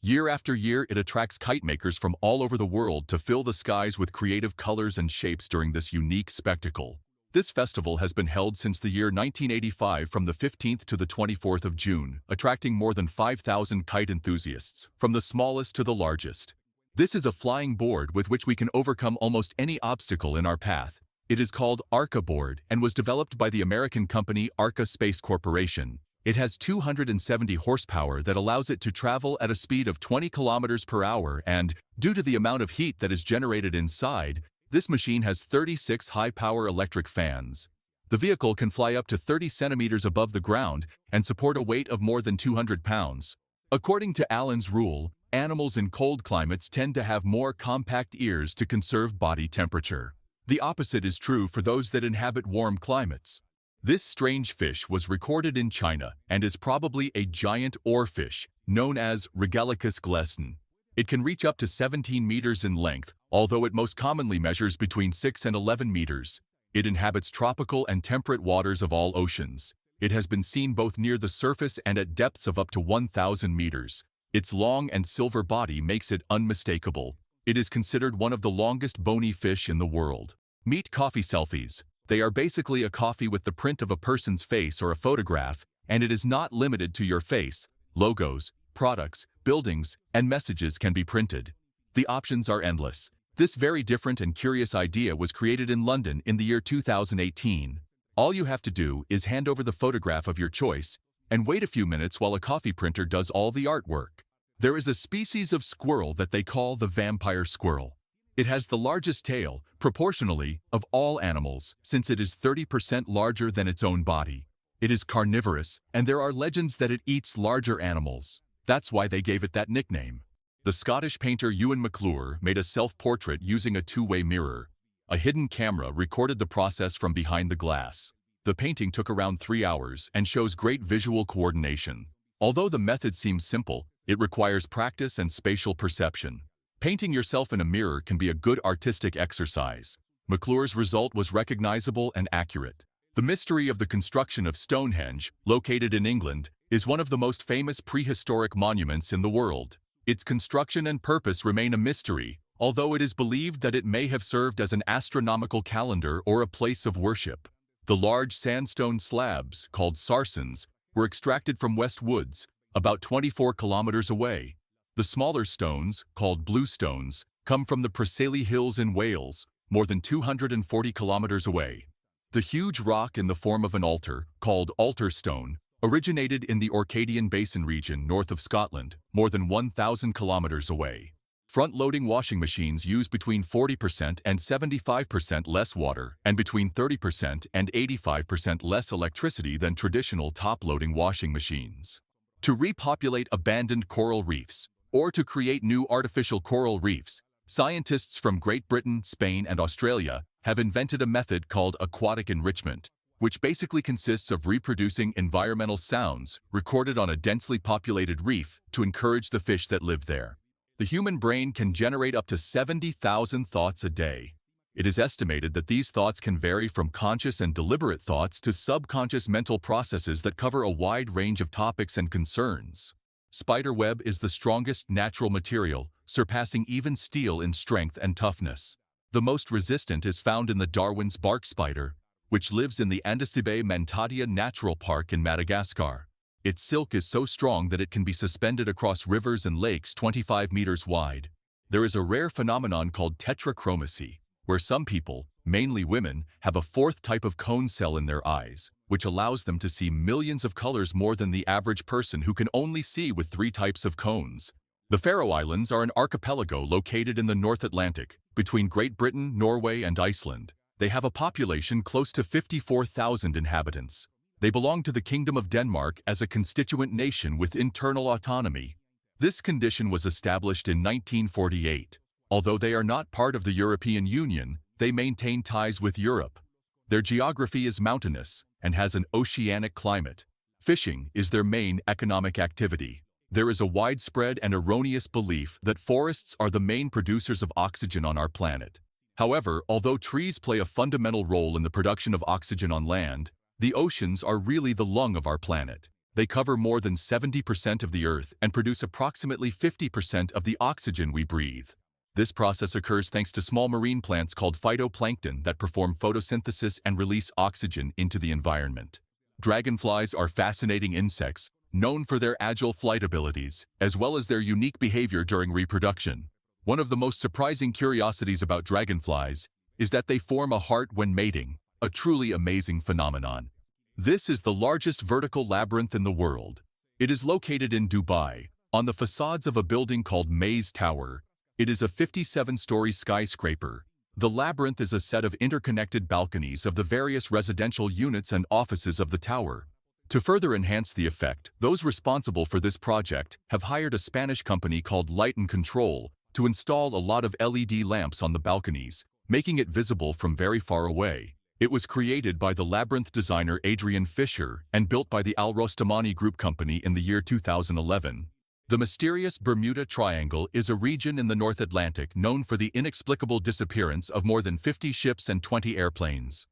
Year after year, it attracts kite makers from all over the world to fill the skies with creative colors and shapes during this unique spectacle. This festival has been held since the year 1985 from the 15th to the 24th of June, attracting more than 5,000 kite enthusiasts, from the smallest to the largest. This is a flying board with which we can overcome almost any obstacle in our path. It is called Arca board and was developed by the American company Arca Space Corporation. It has 270 horsepower that allows it to travel at a speed of 20 kilometers per hour and, due to the amount of heat that is generated inside, this machine has 36 high-power electric fans. The vehicle can fly up to 30 centimeters above the ground and support a weight of more than 200 pounds. According to Allen's rule, animals in cold climates tend to have more compact ears to conserve body temperature. The opposite is true for those that inhabit warm climates. This strange fish was recorded in China and is probably a giant oarfish known as Regalicus glesson. It can reach up to 17 meters in length, although it most commonly measures between 6 and 11 meters. It inhabits tropical and temperate waters of all oceans. It has been seen both near the surface and at depths of up to 1,000 meters. Its long and silver body makes it unmistakable. It is considered one of the longest bony fish in the world. Meet coffee selfies. They are basically a coffee with the print of a person's face or a photograph, and it is not limited to your face. Logos, products, buildings, and messages can be printed. The options are endless. This very different and curious idea was created in London in the year 2018. All you have to do is hand over the photograph of your choice and wait a few minutes while a coffee printer does all the artwork. There is a species of squirrel that they call the vampire squirrel. It has the largest tail, proportionally, of all animals, since it is 30% larger than its own body. It is carnivorous, and there are legends that it eats larger animals. That's why they gave it that nickname. The Scottish painter Ewan McClure made a self-portrait using a two-way mirror. A hidden camera recorded the process from behind the glass. The painting took around 3 hours and shows great visual coordination. Although the method seems simple, it requires practice and spatial perception. Painting yourself in a mirror can be a good artistic exercise. McClure's result was recognizable and accurate. The mystery of the construction of Stonehenge, located in England, is one of the most famous prehistoric monuments in the world. Its construction and purpose remain a mystery, although it is believed that it may have served as an astronomical calendar or a place of worship. The large sandstone slabs, called sarsens, were extracted from West Woods, about 24 kilometers away. The smaller stones, called bluestones, come from the Preseli Hills in Wales, more than 240 kilometers away. The huge rock in the form of an altar, called altar stone, originated in the Orcadian Basin region north of Scotland, more than 1,000 kilometers away. Front-loading washing machines use between 40% and 75% less water and between 30% and 85% less electricity than traditional top-loading washing machines. To repopulate abandoned coral reefs, or to create new artificial coral reefs, scientists from Great Britain, Spain, and Australia have invented a method called aquatic enrichment, which basically consists of reproducing environmental sounds recorded on a densely populated reef to encourage the fish that live there. The human brain can generate up to 70,000 thoughts a day. It is estimated that these thoughts can vary from conscious and deliberate thoughts to subconscious mental processes that cover a wide range of topics and concerns. Spiderweb is the strongest natural material, surpassing even steel in strength and toughness. The most resistant is found in the Darwin's bark spider, which lives in the Andasibe Mantadia Natural Park in Madagascar. Its silk is so strong that it can be suspended across rivers and lakes 25 meters wide. There is a rare phenomenon called tetrachromacy, where some people, mainly women, have a fourth type of cone cell in their eyes, which allows them to see millions of colors more than the average person who can only see with 3 types of cones. The Faroe Islands are an archipelago located in the North Atlantic, between Great Britain, Norway, and Iceland. They have a population close to 54,000 inhabitants. They belong to the Kingdom of Denmark as a constituent nation with internal autonomy. This condition was established in 1948. Although they are not part of the European Union, they maintain ties with Europe. Their geography is mountainous and has an oceanic climate. Fishing is their main economic activity. There is a widespread and erroneous belief that forests are the main producers of oxygen on our planet. However, although trees play a fundamental role in the production of oxygen on land, the oceans are really the lung of our planet. They cover more than 70% of the Earth and produce approximately 50% of the oxygen we breathe. This process occurs thanks to small marine plants called phytoplankton that perform photosynthesis and release oxygen into the environment. Dragonflies are fascinating insects, known for their agile flight abilities, as well as their unique behavior during reproduction. One of the most surprising curiosities about dragonflies is that they form a heart when mating, a truly amazing phenomenon. This is the largest vertical labyrinth in the world. It is located in Dubai, on the facades of a building called Maze Tower. It is a 57-story skyscraper. The labyrinth is a set of interconnected balconies of the various residential units and offices of the tower. To further enhance the effect, those responsible for this project have hired a Spanish company called Light and Control to install a lot of LED lamps on the balconies, making it visible from very far away. It was created by the labyrinth designer Adrian Fisher and built by the Al Rostamani Group Company in the year 2011. The mysterious Bermuda Triangle is a region in the North Atlantic known for the inexplicable disappearance of more than 50 ships and 20 airplanes.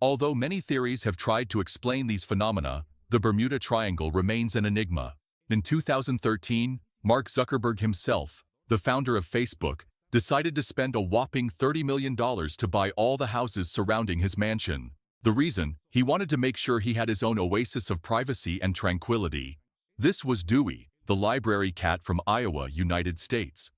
Although many theories have tried to explain these phenomena, the Bermuda Triangle remains an enigma. In 2013, Mark Zuckerberg himself, the founder of Facebook, decided to spend a whopping $30 million to buy all the houses surrounding his mansion. The reason? He wanted to make sure he had his own oasis of privacy and tranquility. This was Dewey, the library cat from Iowa, United States.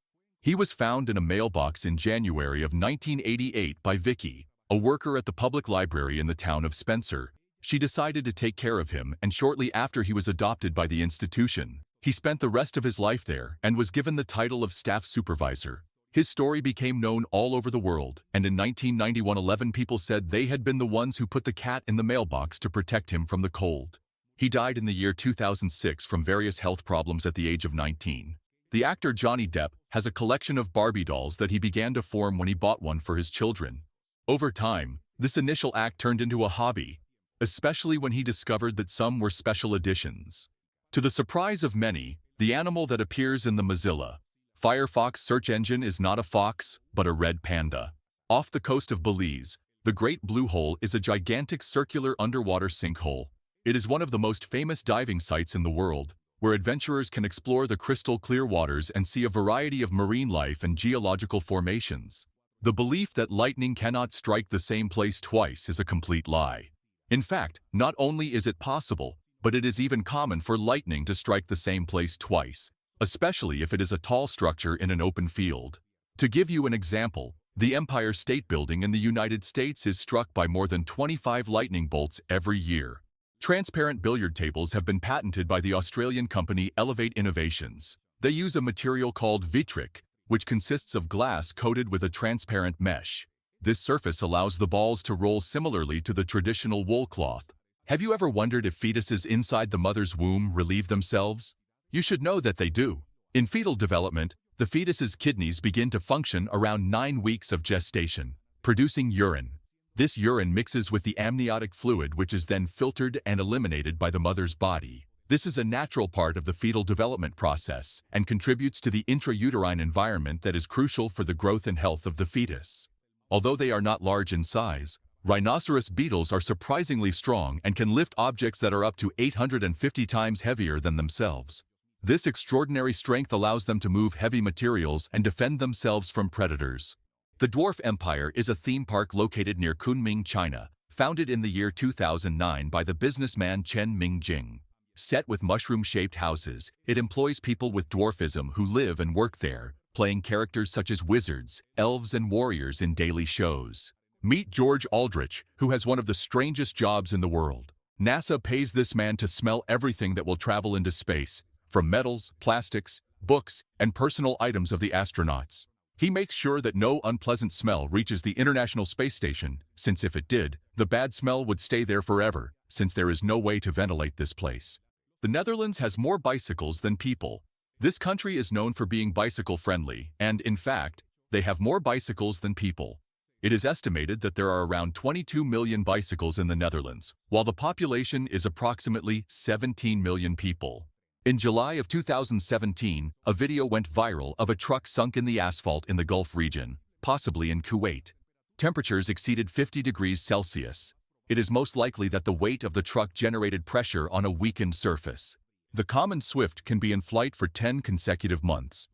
He was found in a mailbox in January of 1988 by Vicky, a worker at the public library in the town of Spencer. She decided to take care of him, and shortly after he was adopted by the institution, he spent the rest of his life there and was given the title of staff supervisor. His story became known all over the world, and in 1991 11 people said they had been the ones who put the cat in the mailbox to protect him from the cold. He died in the year 2006 from various health problems at the age of 19. The actor Johnny Depp has a collection of Barbie dolls that he began to form when he bought one for his children. Over time, this initial act turned into a hobby, especially when he discovered that some were special editions. To the surprise of many, the animal that appears in the Mozilla Firefox search engine is not a fox, but a red panda. Off the coast of Belize, the Great Blue Hole is a gigantic circular underwater sinkhole. It is one of the most famous diving sites in the world, where adventurers can explore the crystal clear waters and see a variety of marine life and geological formations. The belief that lightning cannot strike the same place twice is a complete lie. In fact, not only is it possible, but it is even common for lightning to strike the same place twice, especially if it is a tall structure in an open field. To give you an example, the Empire State Building in the United States is struck by more than 25 lightning bolts every year. Transparent billiard tables have been patented by the Australian company Elevate Innovations. They use a material called vitric, which consists of glass coated with a transparent mesh. This surface allows the balls to roll similarly to the traditional wool cloth. Have you ever wondered if fetuses inside the mother's womb relieve themselves? You should know that they do. In fetal development, the fetus's kidneys begin to function around 9 weeks of gestation, producing urine. This urine mixes with the amniotic fluid, which is then filtered and eliminated by the mother's body. This is a natural part of the fetal development process and contributes to the intrauterine environment that is crucial for the growth and health of the fetus. Although they are not large in size, rhinoceros beetles are surprisingly strong and can lift objects that are up to 850 times heavier than themselves. This extraordinary strength allows them to move heavy materials and defend themselves from predators. The Dwarf Empire is a theme park located near Kunming, China, founded in the year 2009 by the businessman Chen Mingjing. Set with mushroom-shaped houses, it employs people with dwarfism who live and work there, playing characters such as wizards, elves, and warriors in daily shows. Meet George Aldrich, who has one of the strangest jobs in the world. NASA pays this man to smell everything that will travel into space, from metals, plastics, books, and personal items of the astronauts. He makes sure that no unpleasant smell reaches the International Space Station, since if it did, the bad smell would stay there forever, since there is no way to ventilate this place. The Netherlands has more bicycles than people. This country is known for being bicycle-friendly, and, in fact, they have more bicycles than people. It is estimated that there are around 22 million bicycles in the Netherlands, while the population is approximately 17 million people. In July of 2017, a video went viral of a truck sunk in the asphalt in the Gulf region, possibly in Kuwait. Temperatures exceeded 50 degrees Celsius. It is most likely that the weight of the truck generated pressure on a weakened surface. The common swift can be in flight for 10 consecutive months.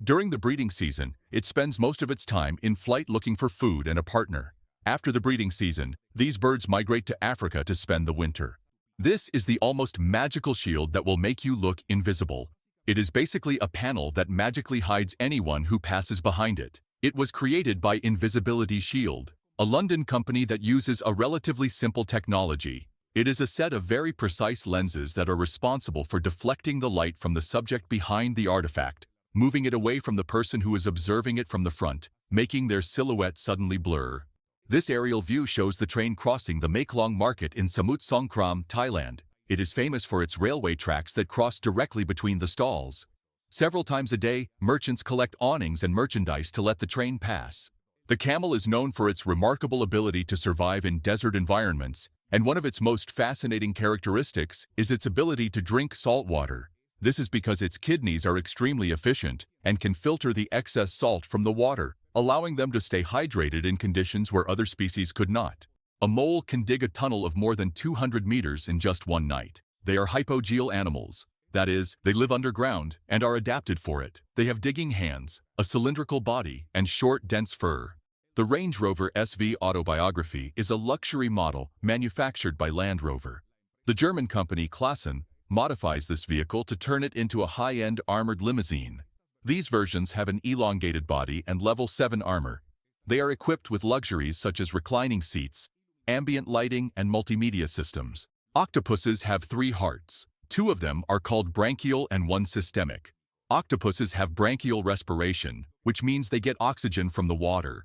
During the breeding season, it spends most of its time in flight looking for food and a partner. After the breeding season, these birds migrate to Africa to spend the winter. This is the almost magical shield that will make you look invisible. It is basically a panel that magically hides anyone who passes behind it. It was created by Invisibility Shield, a London company that uses a relatively simple technology. It is a set of very precise lenses that are responsible for deflecting the light from the subject behind the artifact, moving it away from the person who is observing it from the front, making their silhouette suddenly blur. This aerial view shows the train crossing the Maeklong Market in Samut Songkhram, Thailand. It is famous for its railway tracks that cross directly between the stalls. Several times a day, merchants collect awnings and merchandise to let the train pass. The camel is known for its remarkable ability to survive in desert environments, and one of its most fascinating characteristics is its ability to drink salt water. This is because its kidneys are extremely efficient and can filter the excess salt from the water, allowing them to stay hydrated in conditions where other species could not. A mole can dig a tunnel of more than 200 meters in just one night. They are hypogeal animals. That is, they live underground and are adapted for it. They have digging hands, a cylindrical body, and short, dense fur. The Range Rover SV Autobiography is a luxury model manufactured by Land Rover. The German company Klassen modifies this vehicle to turn it into a high-end armored limousine. These versions have an elongated body and level 7 armor. They are equipped with luxuries such as reclining seats, ambient lighting, and multimedia systems. Octopuses have 3 hearts. 2 of them are called branchial and 1 systemic. Octopuses have branchial respiration, which means they get oxygen from the water.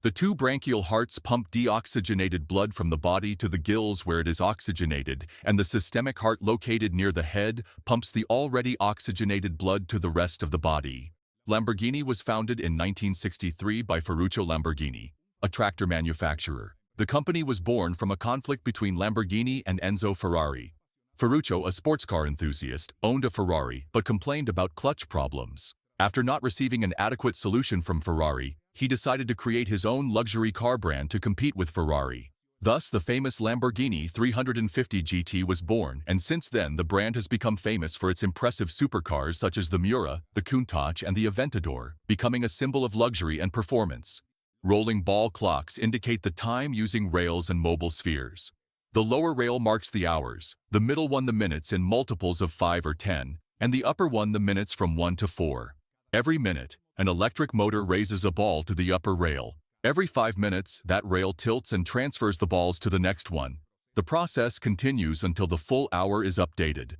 The 2 branchial hearts pump deoxygenated blood from the body to the gills where it is oxygenated, and the systemic heart located near the head pumps the already oxygenated blood to the rest of the body. Lamborghini was founded in 1963 by Ferruccio Lamborghini, a tractor manufacturer. The company was born from a conflict between Lamborghini and Enzo Ferrari. Ferruccio, a sports car enthusiast, owned a Ferrari but complained about clutch problems. After not receiving an adequate solution from Ferrari, he decided to create his own luxury car brand to compete with Ferrari. Thus, the famous Lamborghini 350 GT was born, and since then the brand has become famous for its impressive supercars such as the Miura, the Countach, and the Aventador, becoming a symbol of luxury and performance. Rolling ball clocks indicate the time using rails and mobile spheres. The lower rail marks the hours, the middle one the minutes in multiples of 5 or 10, and the upper one the minutes from 1 to 4. Every minute, an electric motor raises a ball to the upper rail. Every 5 minutes, that rail tilts and transfers the balls to the next one. The process continues until the full hour is updated.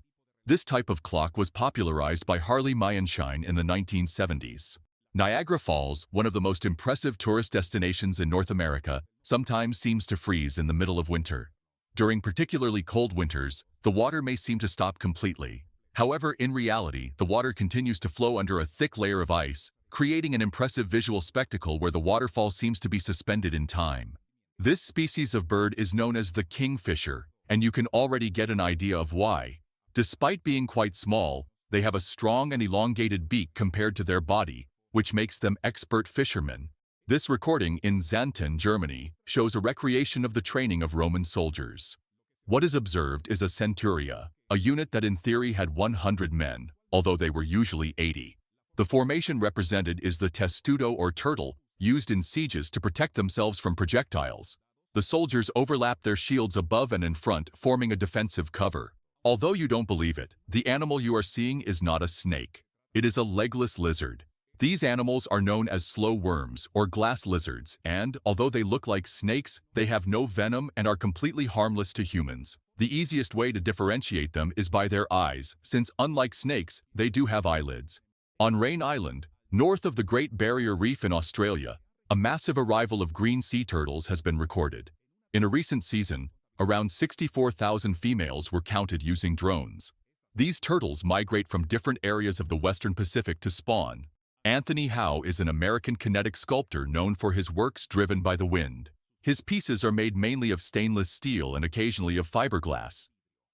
This type of clock was popularized by Harley Meyenshine in the 1970s. Niagara Falls, one of the most impressive tourist destinations in North America, sometimes seems to freeze in the middle of winter. During particularly cold winters, the water may seem to stop completely. However, in reality, the water continues to flow under a thick layer of ice, creating an impressive visual spectacle where the waterfall seems to be suspended in time. This species of bird is known as the kingfisher, and you can already get an idea of why. Despite being quite small, they have a strong and elongated beak compared to their body, which makes them expert fishermen. This recording in Xanten, Germany, shows a recreation of the training of Roman soldiers. What is observed is a centuria, a unit that in theory had 100 men, although they were usually 80. The formation represented is the testudo or turtle, used in sieges to protect themselves from projectiles. The soldiers overlap their shields above and in front, forming a defensive cover. Although you don't believe it, the animal you are seeing is not a snake. It is a legless lizard. These animals are known as slow worms or glass lizards, and, although they look like snakes, they have no venom and are completely harmless to humans. The easiest way to differentiate them is by their eyes, since unlike snakes, they do have eyelids. On Rain Island, north of the Great Barrier Reef in Australia, a massive arrival of green sea turtles has been recorded. In a recent season, around 64,000 females were counted using drones. These turtles migrate from different areas of the Western Pacific to spawn. Anthony Howe is an American kinetic sculptor known for his works driven by the wind. His pieces are made mainly of stainless steel and occasionally of fiberglass.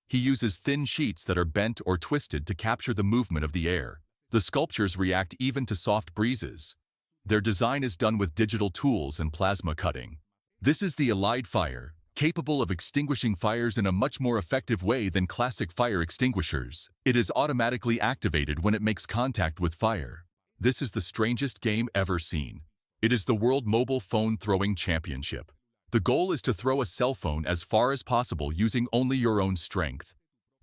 He uses thin sheets that are bent or twisted to capture the movement of the air. The sculptures react even to soft breezes. Their design is done with digital tools and plasma cutting. This is the Allied fire, capable of extinguishing fires in a much more effective way than classic fire extinguishers. It is automatically activated when it makes contact with fire. This is the strangest game ever seen. It is the World Mobile Phone Throwing Championship. The goal is to throw a cell phone as far as possible using only your own strength.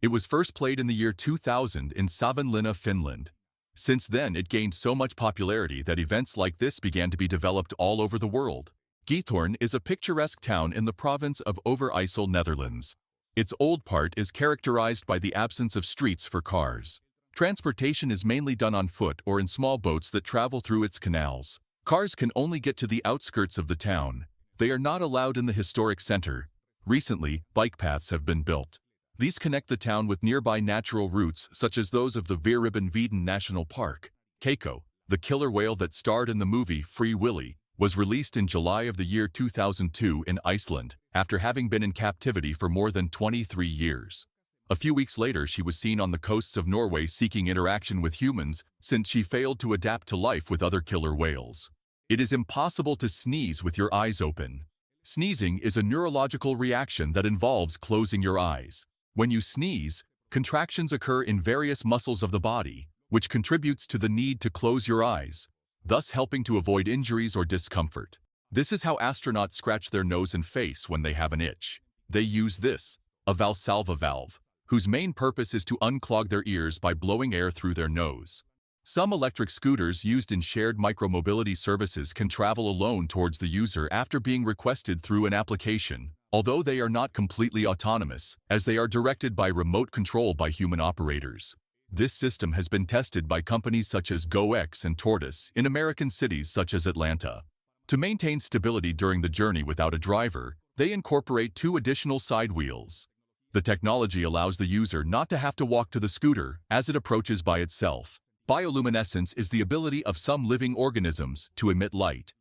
It was first played in the year 2000 in Savonlinna, Finland. Since then, it gained so much popularity that events like this began to be developed all over the world. Giethoorn is a picturesque town in the province of Overijssel, Netherlands. Its old part is characterized by the absence of streets for cars. Transportation is mainly done on foot or in small boats that travel through its canals. Cars can only get to the outskirts of the town. They are not allowed in the historic center. Recently, bike paths have been built. These connect the town with nearby natural routes such as those of the Veeribben National Park. Keiko, the killer whale that starred in the movie Free Willy, was released in July of the year 2002 in Iceland, after having been in captivity for more than 23 years. A few weeks later, she was seen on the coasts of Norway seeking interaction with humans since she failed to adapt to life with other killer whales. It is impossible to sneeze with your eyes open. Sneezing is a neurological reaction that involves closing your eyes. When you sneeze, contractions occur in various muscles of the body, which contributes to the need to close your eyes, thus helping to avoid injuries or discomfort. This is how astronauts scratch their nose and face when they have an itch. They use this, a Valsalva valve, whose main purpose is to unclog their ears by blowing air through their nose. Some electric scooters used in shared micromobility services can travel alone towards the user after being requested through an application, although they are not completely autonomous, as they are directed by remote control by human operators. This system has been tested by companies such as GoX and Tortoise in American cities such as Atlanta. To maintain stability during the journey without a driver, they incorporate 2 additional side wheels. The technology allows the user not to have to walk to the scooter as it approaches by itself. Bioluminescence is the ability of some living organisms to emit light.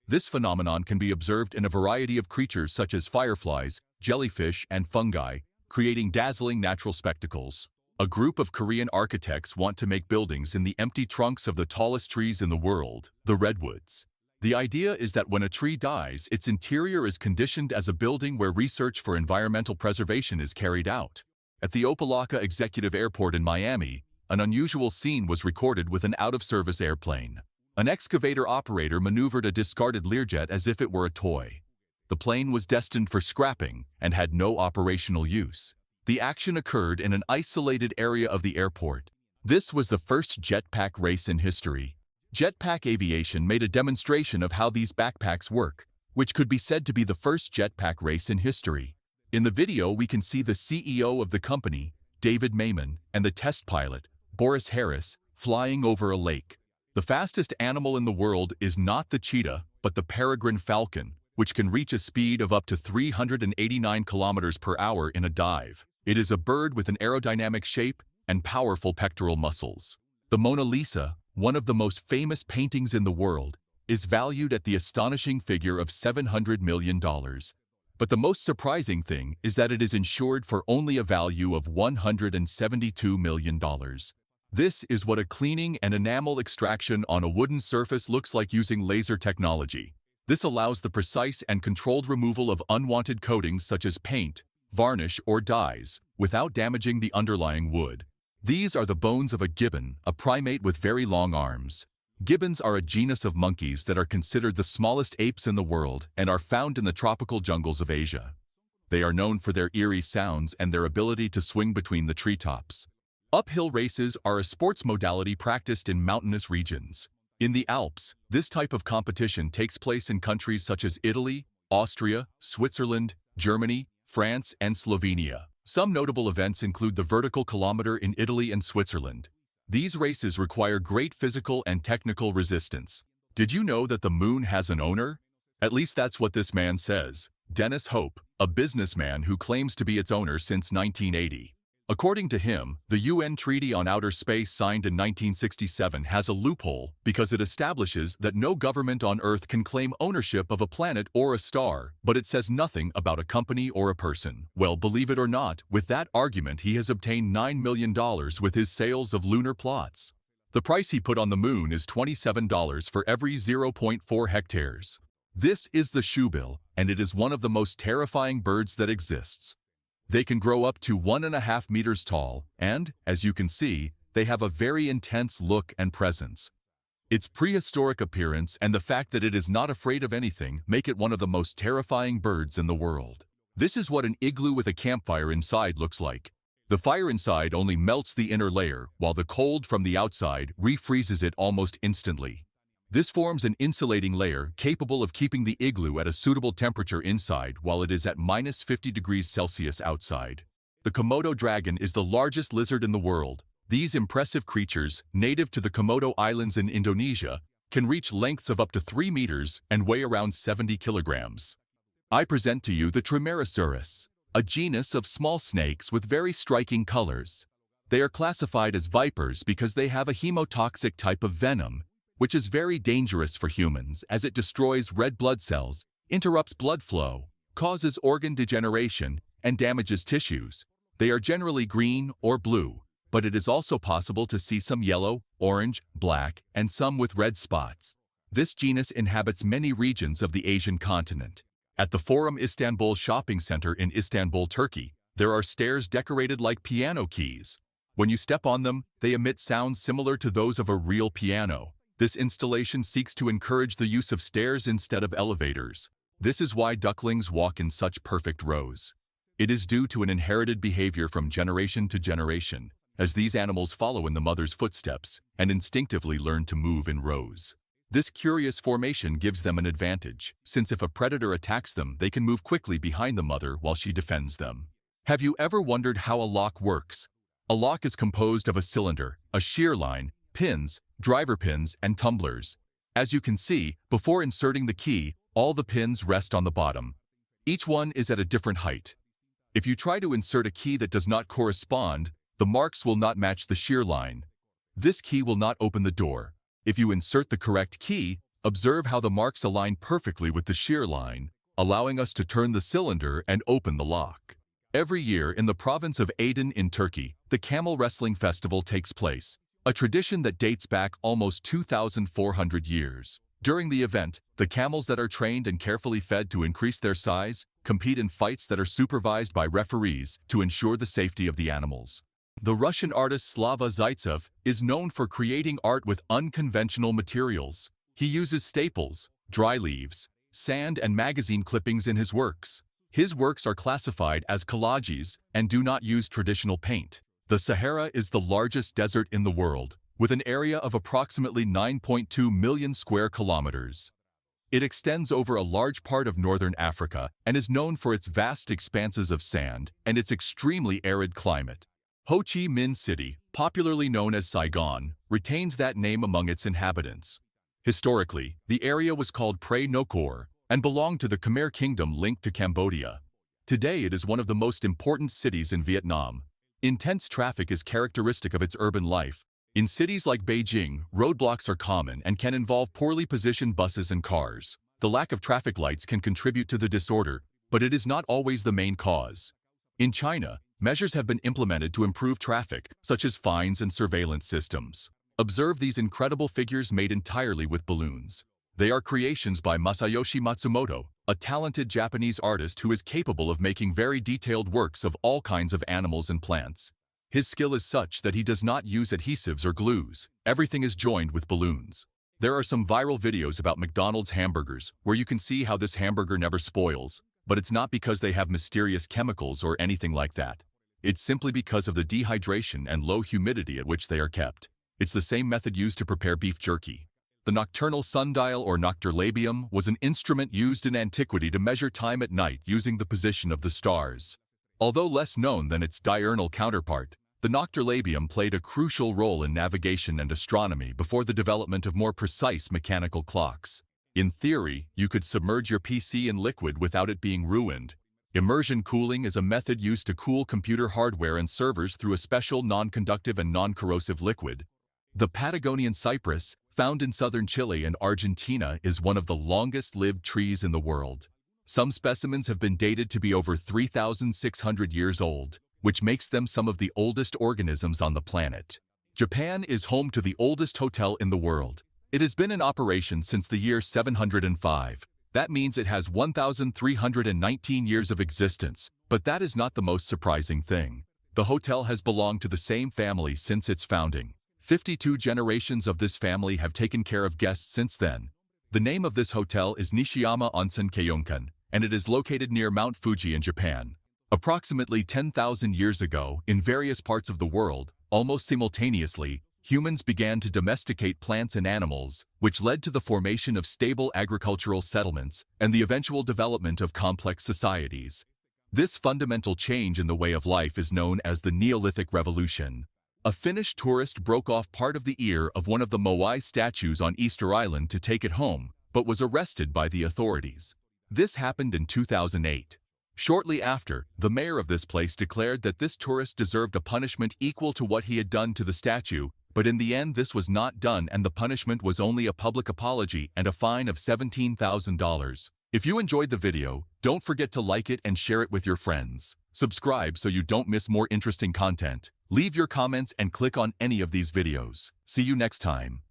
This phenomenon can be observed in a variety of creatures such as fireflies, jellyfish, and fungi, creating dazzling natural spectacles. A group of Korean architects want to make buildings in the empty trunks of the tallest trees in the world, the redwoods. The idea is that when a tree dies, its interior is conditioned as a building where research for environmental preservation is carried out. At the Opa-locka Executive Airport in Miami, an unusual scene was recorded with an out-of-service airplane. An excavator operator maneuvered a discarded Learjet as if it were a toy. The plane was destined for scrapping and had no operational use. The action occurred in an isolated area of the airport. This was the first jetpack race in history. Jetpack Aviation made a demonstration of how these backpacks work, which could be said to be the first jetpack race in history. In the video, we can see the CEO of the company, David Mayman, and the test pilot, Boris Harris, flying over a lake. The fastest animal in the world is not the cheetah, but the peregrine falcon, which can reach a speed of up to 389 kilometers per hour in a dive. It is a bird with an aerodynamic shape and powerful pectoral muscles. The Mona Lisa, one of the most famous paintings in the world, is valued at the astonishing figure of $700 million. But the most surprising thing is that it is insured for only a value of $172 million. This is what a cleaning and enamel extraction on a wooden surface looks like using laser technology. This allows the precise and controlled removal of unwanted coatings such as paint, varnish, or dyes, without damaging the underlying wood. These are the bones of a gibbon, a primate with very long arms. Gibbons are a genus of monkeys that are considered the smallest apes in the world and are found in the tropical jungles of Asia. They are known for their eerie sounds and their ability to swing between the treetops. Uphill races are a sports modality practiced in mountainous regions. In the Alps, this type of competition takes place in countries such as Italy, Austria, Switzerland, Germany, France, and Slovenia. Some notable events include the vertical kilometer in Italy and Switzerland. These races require great physical and technical resistance. Did you know that the moon has an owner? At least that's what this man says, Dennis Hope, a businessman who claims to be its owner since 1980. According to him, the UN Treaty on Outer Space signed in 1967 has a loophole because it establishes that no government on Earth can claim ownership of a planet or a star, but it says nothing about a company or a person. Well, believe it or not, with that argument he has obtained $9 million with his sales of lunar plots. The price he put on the moon is $27 for every 0.4 hectares. This is the shoebill, and it is one of the most terrifying birds that exists. They can grow up to 1.5 meters tall, and, as you can see, they have a very intense look and presence. Its prehistoric appearance and the fact that it is not afraid of anything make it one of the most terrifying birds in the world. This is what an igloo with a campfire inside looks like. The fire inside only melts the inner layer, while the cold from the outside refreezes it almost instantly. This forms an insulating layer capable of keeping the igloo at a suitable temperature inside while it is at -50 degrees Celsius outside. The Komodo dragon is the largest lizard in the world. These impressive creatures, native to the Komodo Islands in Indonesia, can reach lengths of up to 3 meters and weigh around 70 kilograms. I present to you the Trimerosaurus, a genus of small snakes with very striking colors. They are classified as vipers because they have a hemotoxic type of venom, which is very dangerous for humans as it destroys red blood cells, interrupts blood flow, causes organ degeneration, and damages tissues. They are generally green or blue, but it is also possible to see some yellow, orange, black, and some with red spots. This genus inhabits many regions of the Asian continent. At the Forum Istanbul shopping center in Istanbul, Turkey, there are stairs decorated like piano keys. When you step on them, they emit sounds similar to those of a real piano. This installation seeks to encourage the use of stairs instead of elevators. This is why ducklings walk in such perfect rows. It is due to an inherited behavior from generation to generation, as these animals follow in the mother's footsteps and instinctively learn to move in rows. This curious formation gives them an advantage, since if a predator attacks them, they can move quickly behind the mother while she defends them. Have you ever wondered how a lock works? A lock is composed of a cylinder, a shear line, pins, driver pins, and tumblers. As you can see, before inserting the key, all the pins rest on the bottom. Each one is at a different height. If you try to insert a key that does not correspond, the marks will not match the shear line. This key will not open the door. If you insert the correct key, observe how the marks align perfectly with the shear line, allowing us to turn the cylinder and open the lock. Every year in the province of Aydın in Turkey, the Camel Wrestling Festival takes place, a tradition that dates back almost 2,400 years. During the event, the camels that are trained and carefully fed to increase their size compete in fights that are supervised by referees to ensure the safety of the animals. The Russian artist Slava Zaitsev is known for creating art with unconventional materials. He uses staples, dry leaves, sand, and magazine clippings in his works. His works are classified as collages and do not use traditional paint. The Sahara is the largest desert in the world, with an area of approximately 9.2 million square kilometers. It extends over a large part of northern Africa and is known for its vast expanses of sand and its extremely arid climate. Ho Chi Minh City, popularly known as Saigon, retains that name among its inhabitants. Historically, the area was called Pre Nokor and belonged to the Khmer Kingdom linked to Cambodia. Today it is one of the most important cities in Vietnam. Intense traffic is characteristic of its urban life. In cities like Beijing, roadblocks are common and can involve poorly positioned buses and cars. The lack of traffic lights can contribute to the disorder, but it is not always the main cause. In China, measures have been implemented to improve traffic, such as fines and surveillance systems. Observe these incredible figures made entirely with balloons. They are creations by Masayoshi Matsumoto, a talented Japanese artist who is capable of making very detailed works of all kinds of animals and plants. His skill is such that he does not use adhesives or glues. Everything is joined with balloons. There are some viral videos about McDonald's hamburgers where you can see how this hamburger never spoils, but it's not because they have mysterious chemicals or anything like that. It's simply because of the dehydration and low humidity at which they are kept. It's the same method used to prepare beef jerky. The nocturnal sundial or nocturlabium was an instrument used in antiquity to measure time at night using the position of the stars. Although less known than its diurnal counterpart, the nocturlabium played a crucial role in navigation and astronomy before the development of more precise mechanical clocks. In theory, you could submerge your PC in liquid without it being ruined. Immersion cooling is a method used to cool computer hardware and servers through a special non-conductive and non-corrosive liquid. The Patagonian cypress, found in southern Chile and Argentina, is one of the longest-lived trees in the world. Some specimens have been dated to be over 3,600 years old, which makes them some of the oldest organisms on the planet. Japan is home to the oldest hotel in the world. It has been in operation since the year 705. That means it has 1,319 years of existence, but that is not the most surprising thing. The hotel has belonged to the same family since its founding. 52 generations of this family have taken care of guests since then. The name of this hotel is Nishiyama Onsen Kyokan, and it is located near Mount Fuji in Japan. Approximately 10,000 years ago, in various parts of the world, almost simultaneously, humans began to domesticate plants and animals, which led to the formation of stable agricultural settlements and the eventual development of complex societies. This fundamental change in the way of life is known as the Neolithic Revolution. A Finnish tourist broke off part of the ear of one of the Moai statues on Easter Island to take it home, but was arrested by the authorities. This happened in 2008. Shortly after, the mayor of this place declared that this tourist deserved a punishment equal to what he had done to the statue, but in the end this was not done and the punishment was only a public apology and a fine of $17,000. If you enjoyed the video, don't forget to like it and share it with your friends. Subscribe so you don't miss more interesting content. Leave your comments and click on any of these videos. See you next time.